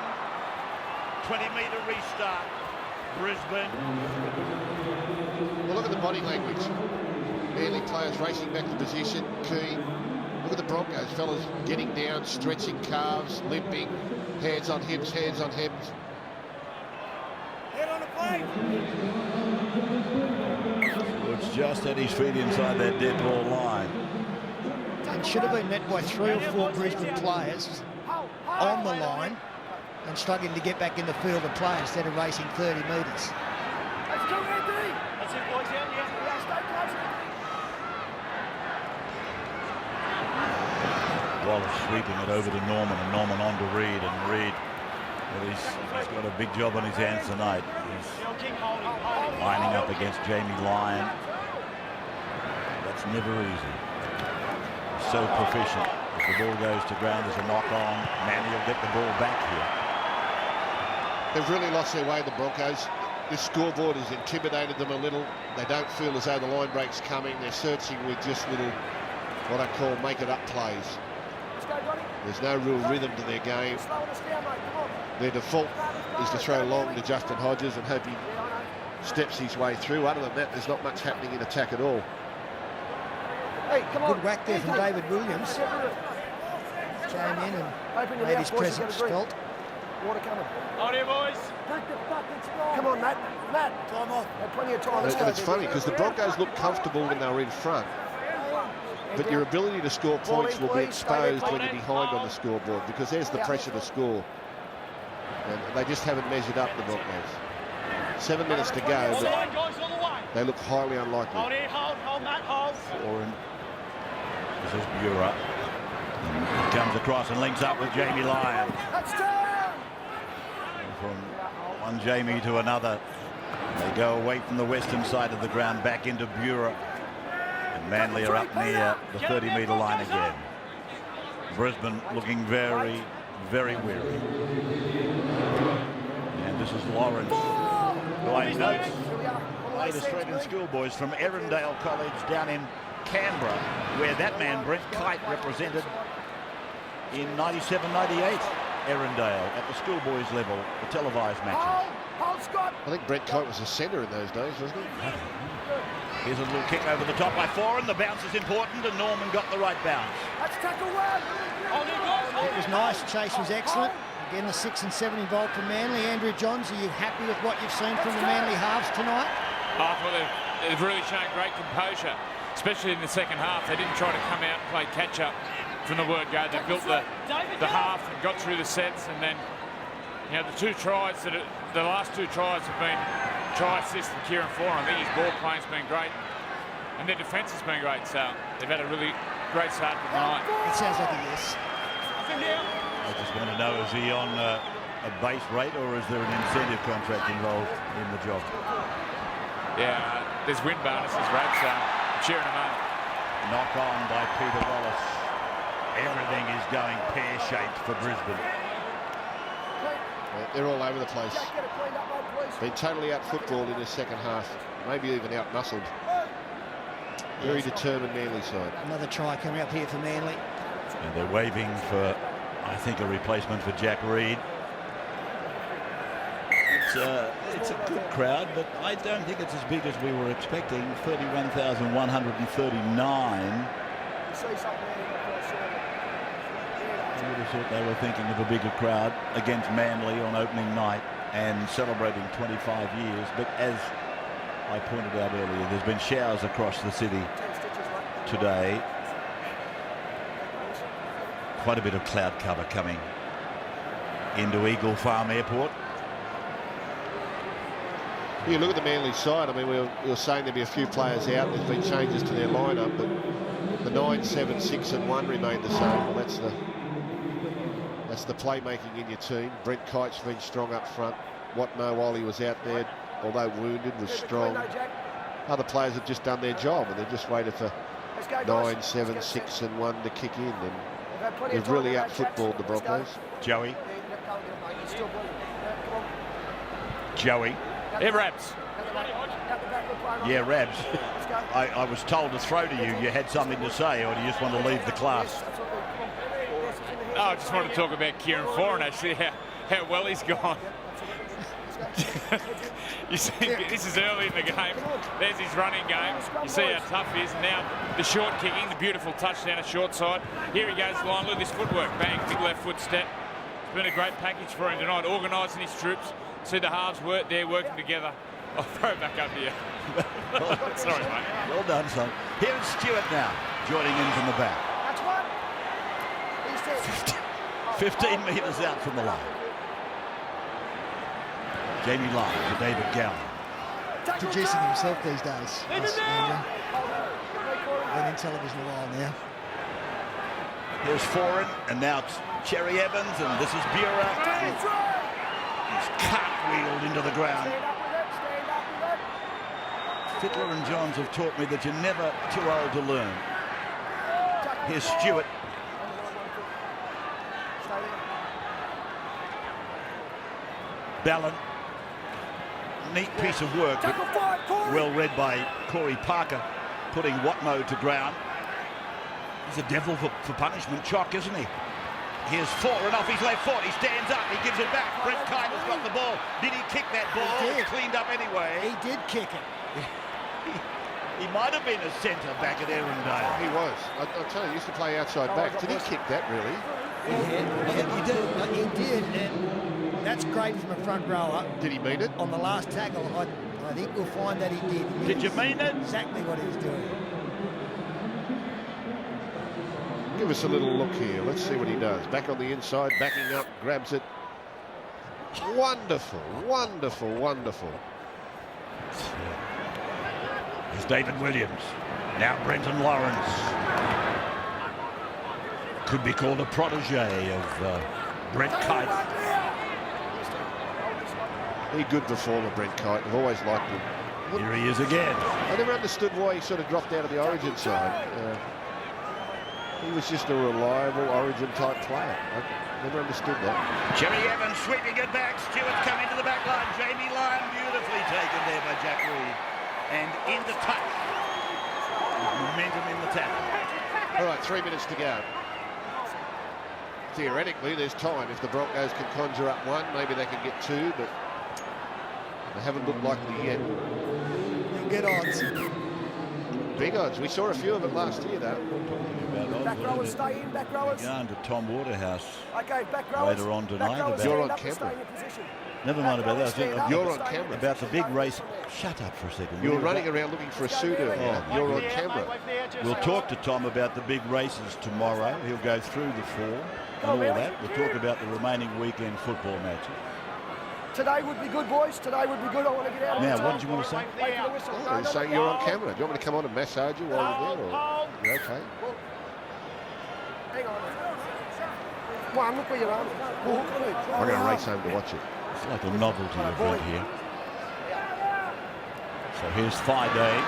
20-metre restart. Brisbane. Well, look at the body language. Manly players racing back to position, keen. Look at the Broncos, fellas getting down, stretching calves, limping, hands on hips, hands on hips. Head on the plate. It's just at his feet inside that dead ball line. And should have been met by 3 or 4 Brisbane players on the line and struggling to get back in the field of play instead of racing 30 metres. Let's go, Anthony. That's it, boys. Stay close. Wallace sweeping it over to Norman, and Norman on to Reid, and Reid, well, he's got a big job on his hands tonight. He's lining up against Jamie Lyon. That's never easy. He's so proficient. If the ball goes to ground, there's a knock on. Manny will get the ball back here. They've really lost their way, the Broncos. This scoreboard has intimidated them a little. They don't feel as though the line break's coming. They're searching with just little, what I call make-it-up plays. There's no real rhythm to their game. Their default is to throw long to Justin Hodges and hope he steps his way through. Other than that, there's not much happening in attack at all. Hey, come on. Good whack there from David Williams. Came in and made his presence felt. Water coming. On here, boys. Come on, Matt. Time off. Had plenty of time. And it's funny because the Broncos look comfortable when they were in front. But your ability to score points will be exposed when you're behind on the scoreboard, because there's the pressure to score. And they just haven't measured up, the Broncos. 7 minutes to go, but they look highly unlikely. Hold here, hold, Matt, hold. Foreign. This is Bura. He comes across and links up with Jamie Lyon. From one Jamie to another, they go away from the western side of the ground back into Bura. And Manly are up near the 30-metre line again. Brisbane looking very, very weary. And this is Lawrence. Blind notes. Late Australian schoolboys from Erindale College down in Canberra, where that man Brett Kite represented in 97-98 Erindale at the schoolboys level, the televised matches. I think Brett Kite was a centre in those days, wasn't he? Here's a little kick over the top by Foran. The bounce is important, and Norman got the right bounce. Let's tackle one. It was nice. Chase was excellent. Again, the 6 and 7 involved for Manly. Andrew Johns, are you happy with what you've seen from the Manly halves tonight? I thought they've really shown great composure, especially in the second half. They didn't try to come out and play catch-up from the word go. They built the half and got through the sets, and then, you know, the last 2 tries have been try assist from Kieran Foran. I think his ball playing's been great, and their defence has been great. So they've had a really great start to the night. It sounds like a yes. I just want to know, is he on a base rate, or is there an incentive contract involved in the job? Yeah, there's win bonuses, right? So cheer in a moment. Knock on by Peter Wallace. Everything is going pear-shaped for Brisbane. They're all over the place. Been totally out-footballed in the second half. Maybe even out-muscled. Very determined Manly side. Another try coming up here for Manly. And they're waving for, I think, a replacement for Jack Reed. It's a good crowd, but I don't think it's as big as we were expecting. 31,139. I would have thought they were thinking of a bigger crowd against Manly on opening night and celebrating 25 years. But as I pointed out earlier, there's been showers across the city today. Quite a bit of cloud cover coming into Eagle Farm Airport. You look at the Manly side. I mean, we were saying there'd be a few players out. There's been changes to their lineup, but the 9, 7, 6 and 1 remain the same. Well, that's the playmaking in your team. Brent Kite's been strong up front. Watmo, while he was out there, although wounded, was strong. Other players have just done their job, and they've just waited for 9, 7, 6 and 1 to kick in. And they've really out-footballed the Broncos. Joey. Yeah, Rabs. Yeah, Rabs. I was told to throw to you. You had something to say, or do you just want to leave the class? Oh, I just wanted to talk about Kieran Foran, actually, how well he's gone. You see, this is early in the game. There's his running game. You see how tough he is. And now the short kicking, the beautiful touchdown, a short side. Here he goes, the line. Look at this footwork. Bang, big left foot step. It's been a great package for him tonight, organising his troops. See the halves work there, working together. I'll throw it back up to you. Sorry, mate. Well done, son. Here's Stewart now, joining in from the back. That's one. 15 metres out from the line. Jamie Lyon to David Gowan. Producing himself these days. Been in television a while now. Here's Foran, and now it's Cherry Evans, and this is Burer. He's cartwheeled into the ground. Fittler and Johns have taught me that you're never too old to learn. Here's Stewart. Ballon. Neat piece of work, but well read by Corey Parker, putting Watmo to ground. He's a devil for punishment, Chock, isn't he? Here's Foran off his left foot. He stands up. He gives it back. Brent Kite has got the ball. Did he kick that ball? It's cleaned up anyway. He did kick it. He might have been a centre back at Erindale. He was. I'll tell you, he used to play outside back. Did he kick that, really? He did. And that's great from a front rower. Did he mean it? On the last tackle, I think we'll find that he did. Did you mean it? Exactly what he was doing. Give us a little look here. Let's see what he does. Back on the inside, backing up, grabs it. Wonderful, wonderful, wonderful. Here's David Williams. Now Brenton Lawrence. Could be called a protege of Brent Kite. He's good performer, Brent Kite. I've always liked him. Here he is again. I never understood why he sort of dropped out of the Origin side. He was just a reliable Origin-type player. I never understood that. Cherry Evans sweeping it back. Stewart's come into the back line. Jamie Lyon beautifully taken there by Jack Reed. And into touch. With momentum in the tackle. All right, 3 minutes to go. Theoretically, there's time. If the Broncos can conjure up one, maybe they can get two, but they haven't looked likely yet. You'll get odds. Big odds. We saw a few of them last year, though. Back rowers, stay in, back rowers. Going to Tom Waterhouse Okay, back rowers. later on tonight. You're on camera. Never mind about that. You're on camera. About the big race. Shut up for a second. You were running around looking for a suit earlier. You're on camera. We'll talk to Tom about the big races tomorrow. He'll go through the form and all that. We'll talk about the remaining weekend football matches. Today would be good, boys. Today would be good. I want to get out of Now, what did you want to say? Oh, you're saying you're on camera. Do you want me to come on and massage you while you're there? Or you're okay? Hang on. One, look where you're on. I'm going to race home to watch it. It's like a novelty event here. So here's Friday.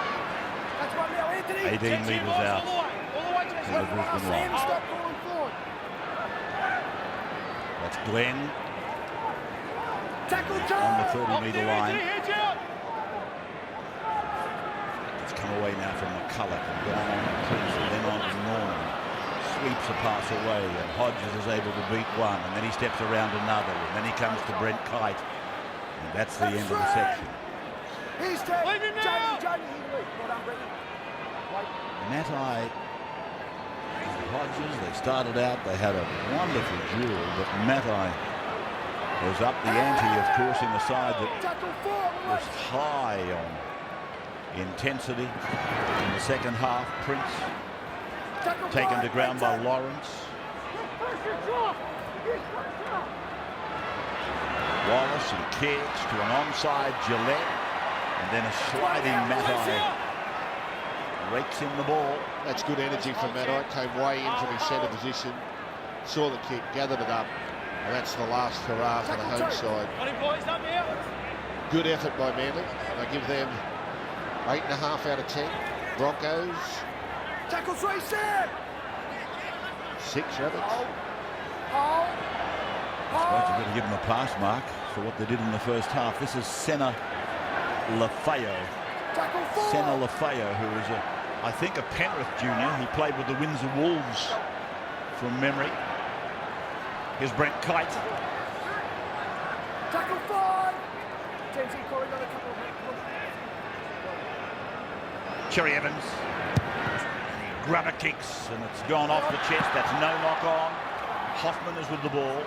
That's one now in. 18 metres out to the Brisbane line. That's Glenn on the 30-metre line. It's come away now from McCulloch and gone on to Prince and then on to Norman. Sweeps a pass away and Hodges is able to beat one, and then he steps around another, and then he comes to Brent Kite, and that's the end of the section. He's dead. Leave him now. Matai and Hodges, they started out, they had a wonderful duel, but Matai was up the ante, of course, in the side that was high on intensity. In the second half, Prince taken to ground by Lawrence. Wallace and kicks to an onside Gillette, and then a sliding Matai rakes in the ball. That's good energy from Matai. Came way in from his centre position, saw the kick, gathered it up, and that's the last hurrah for the home side. Good effort by Manly. I give them 8.5 out of 10. Broncos. Tackle 3, Sam. 6 Rabbits. I suppose you've got to give them a pass mark for what they did in the first half. This is Senna Lafayette. Senna Lafayette, who is, I think, a Penrith junior. He played with the Windsor Wolves from memory. Here's Brent Kite. Tackle 5. Cherry Evans. Grubber kicks, and it's gone off the chest. That's no knock on. Hoffman is with the ball.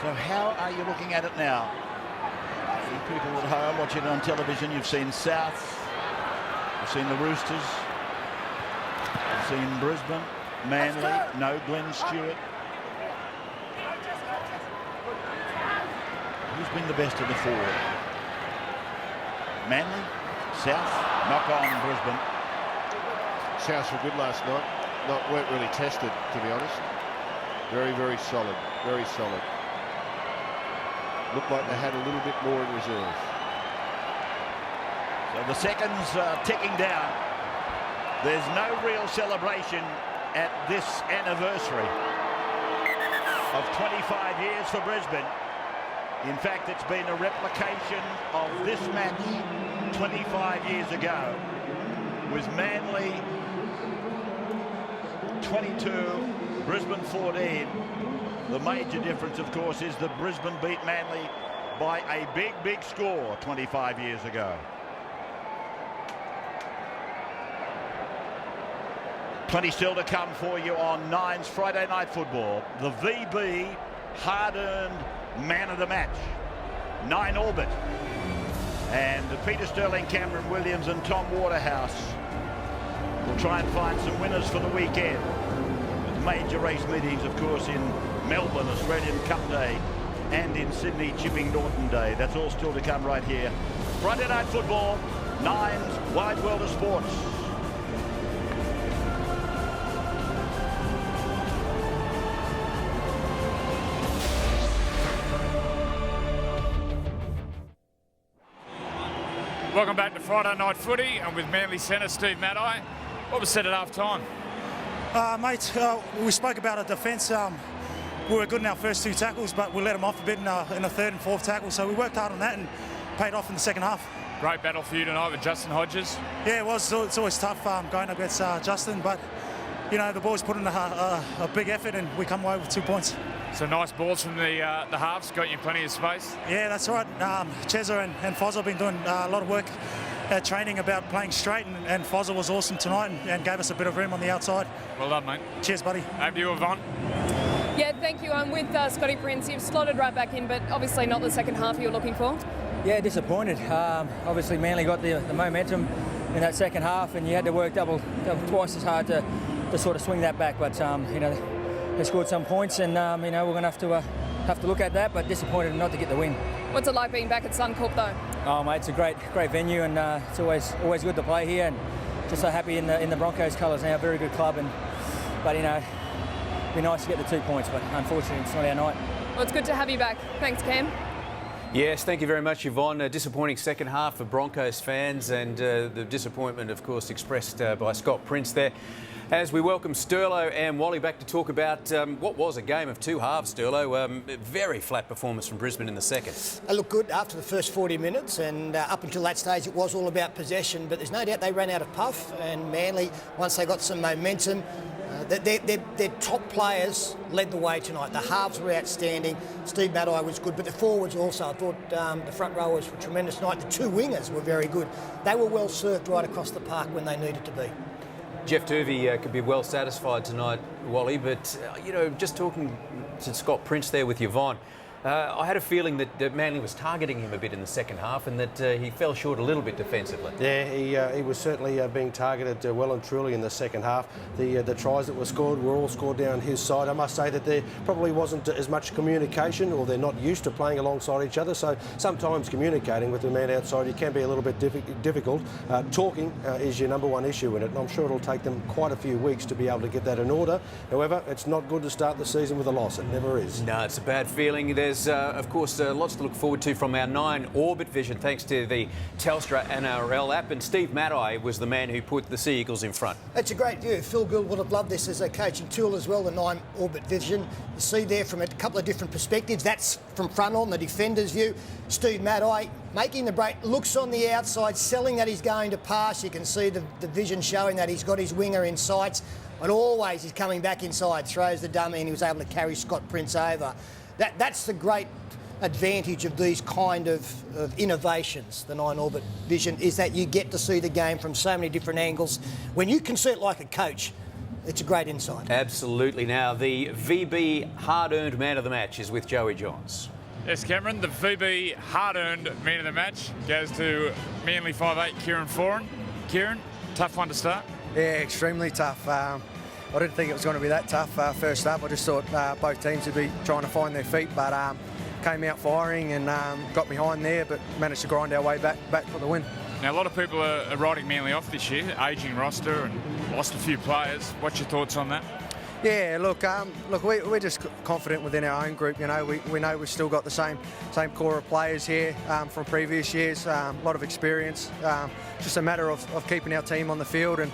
So how are you looking at it now? You people at home watching it on television, you've seen South, you've seen the Roosters, you've seen Brisbane, Manly, no Glenn Stewart. Who's been the best of the four? Manly, South, knock on Brisbane. South were good last night. Weren't really tested, to be honest. Very, very solid. Very solid. Looked like they had a little bit more in reserve. So the seconds are ticking down. There's no real celebration at this anniversary of 25 years for Brisbane. In fact, it's been a replication of this match 25 years ago, with Manly 22, Brisbane 14. The major difference, of course, is that Brisbane beat Manly by a big, big score 25 years ago. Plenty still to come for you on Nine's Friday Night Football. The VB hard-earned man of the match, Nine Orbit. And Peter Sterling, Cameron Williams and Tom Waterhouse will try and find some winners for the weekend. With major race meetings, of course, in Melbourne, Australian Cup Day, and in Sydney, Chipping Norton Day. That's all still to come right here. Friday Night Football, Nine's Wide World of Sports. Welcome back to Friday Night Footy, and with Manly centre Steve Matai. What was said at half time? Mate, we spoke about our defence. We were good in our first 2 tackles, but we let them off a bit in the third and fourth tackle. So we worked hard on that and paid off in the second half. Great battle for you tonight with Justin Hodges. Yeah, it was. It's always tough going against Justin, but you know the boys put in a big effort and we come away with 2 points. So nice balls from the halves, got you plenty of space. Yeah, that's right. Chezza and Fozza have been doing a lot of work at training about playing straight, and Fozza was awesome tonight and gave us a bit of room on the outside. Well done, mate. Cheers, buddy. Over to you, Yvonne. Yeah, thank you. I'm with Scotty Prince. You've slotted right back in, but obviously not the second half you were looking for. Yeah, disappointed. Obviously, Manly got the momentum in that second half, and you had to work double twice as hard to sort of swing that back. But you know, they scored some points, and you know, we're going to have to look at that. But disappointed not to get the win. What's it like being back at Suncorp, though? Oh, mate, it's a great venue, and it's always good to play here, and just so happy in the Broncos colours now. Very good club, but you know, it'd be nice to get the 2 points, but unfortunately, it's not our night. Well, it's good to have you back. Thanks, Cam. Yes, thank you very much, Yvonne. A disappointing second half for Broncos fans, and the disappointment, of course, expressed by Scott Prince there. As we welcome Sterlo and Wally back to talk about what was a game of two halves, Sterlo. Very flat performance from Brisbane in the second. They looked good after the first 40 minutes, and up until that stage it was all about possession, but there's no doubt they ran out of puff, and Manly, once they got some momentum, their top players led the way tonight. The halves were outstanding. Steve Maddai was good, but the forwards also. I thought the front rowers were tremendous tonight. The two wingers were very good. They were well served right across the park when they needed to be. Jeff Turvey could be well satisfied tonight, Wally, but, just talking to Scott Prince there with Yvonne, I had a feeling that Manly was targeting him a bit in the second half and that he fell short a little bit defensively. Yeah, he was certainly being targeted well and truly in the second half. The tries that were scored were all scored down his side. I must say that there probably wasn't as much communication, or they're not used to playing alongside each other, so sometimes communicating with the man outside, it can be a little bit difficult. Talking is your number one issue in it, and I'm sure it'll take them quite a few weeks to be able to get that in order. However, it's not good to start the season with a loss. It never is. No, it's a bad feeling. There's of course, lots to look forward to from our 9 Orbit Vision, thanks to the Telstra NRL app. And Steve Maddai was the man who put the Sea Eagles in front. It's a great view. Phil Gould would have loved this as a coaching tool as well, the 9 Orbit Vision. You see there from a couple of different perspectives. That's from front on, the defender's view. Steve Maddai making the break, looks on the outside, selling that he's going to pass. You can see the vision showing that he's got his winger in sights. But always he's coming back inside, throws the dummy, and he was able to carry Scott Prince over. That's the great advantage of these kind of innovations, the 9 Orbit Vision, is that you get to see the game from so many different angles. When you can see it like a coach, it's a great insight. Absolutely. Now, the VB hard-earned man of the match is with Joey Johns. Yes, Cameron, the VB hard-earned man of the match goes to Manly 5'8", Kieran Foran. Kieran, tough one to start? Yeah, extremely tough. I didn't think it was going to be that tough first up. I just thought both teams would be trying to find their feet, but came out firing and got behind there, but managed to grind our way back for the win. Now, a lot of people are writing Manly off this year, ageing roster and lost a few players. What's your thoughts on that? Yeah, look, we're just confident within our own group. You know, we know we've still got the same core of players here from previous years. A lot of experience. Just a matter of keeping our team on the field and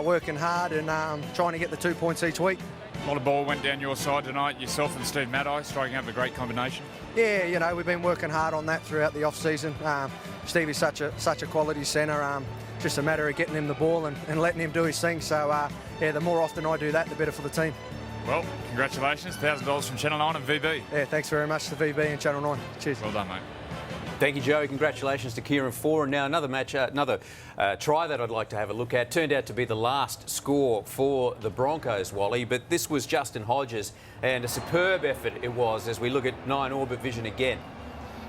working hard and trying to get the 2 points each week. A lot of ball went down your side tonight. Yourself and Steve Maddai striking up a great combination. Yeah, you know, we've been working hard on that throughout the off-season. Steve is such a quality centre. Just a matter of getting him the ball and letting him do his thing. So, yeah, the more often I do that, the better for the team. Well, congratulations. $1,000 from Channel 9 and VB. Yeah, thanks very much to VB and Channel 9. Cheers. Well done, mate. Thank you, Joey. Congratulations to Kieran Foran. Now, another match, another try that I'd like to have a look at. Turned out to be the last score for the Broncos, Wally, but this was Justin Hodges, and a superb effort it was as we look at 9 Orbit Vision again.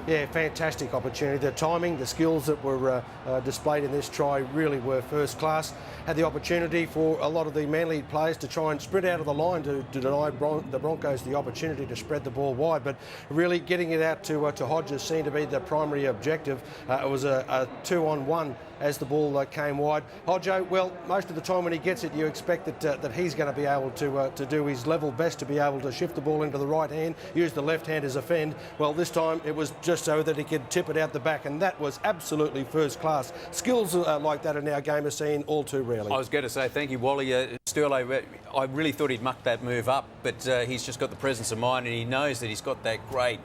Yeah, fantastic opportunity. The timing, the skills that were displayed in this try really were first class. Had the opportunity for a lot of the Manly players to try and sprint out of the line to deny the Broncos the opportunity to spread the ball wide, but really getting it out to Hodges seemed to be the primary objective. It was a 2-on-1 as the ball came wide. Hodjo, well, most of the time when he gets it, you expect that he's going to be able to do his level best to be able to shift the ball into the right hand, use the left hand as a fend. Well, this time it was just so that he could tip it out the back, and that was absolutely first class. Skills like that in our game are seen all too rarely. I was going to say thank you, Wally. Sterlo, I really thought he'd mucked that move up, but he's just got the presence of mind, and he knows that he's got that great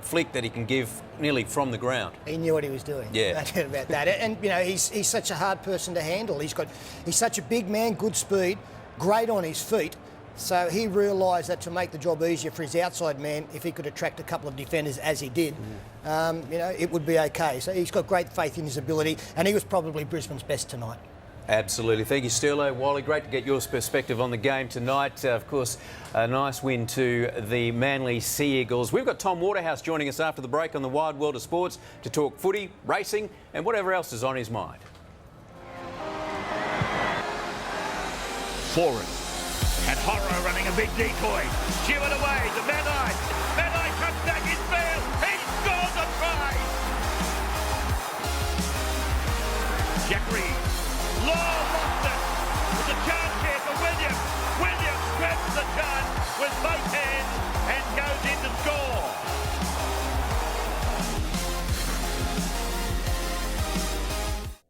flick that he can give nearly from the ground. He knew what he was doing. Yeah. No doubt about that. And, you know, he's such a hard person to handle. He's such a big man, good speed, great on his feet. So he realised that to make the job easier for his outside man, if he could attract a couple of defenders as he did, you know, it would be okay. So he's got great faith in his ability, and he was probably Brisbane's best tonight. Absolutely. Thank you, Sterlo. Wally, great to get your perspective on the game tonight. Of course, a nice win to the Manly Sea Eagles. We've got Tom Waterhouse joining us after the break on the Wide World of Sports to talk footy, racing and whatever else is on his mind. Forward. And Horro running a big decoy. Chew it away to Maddai.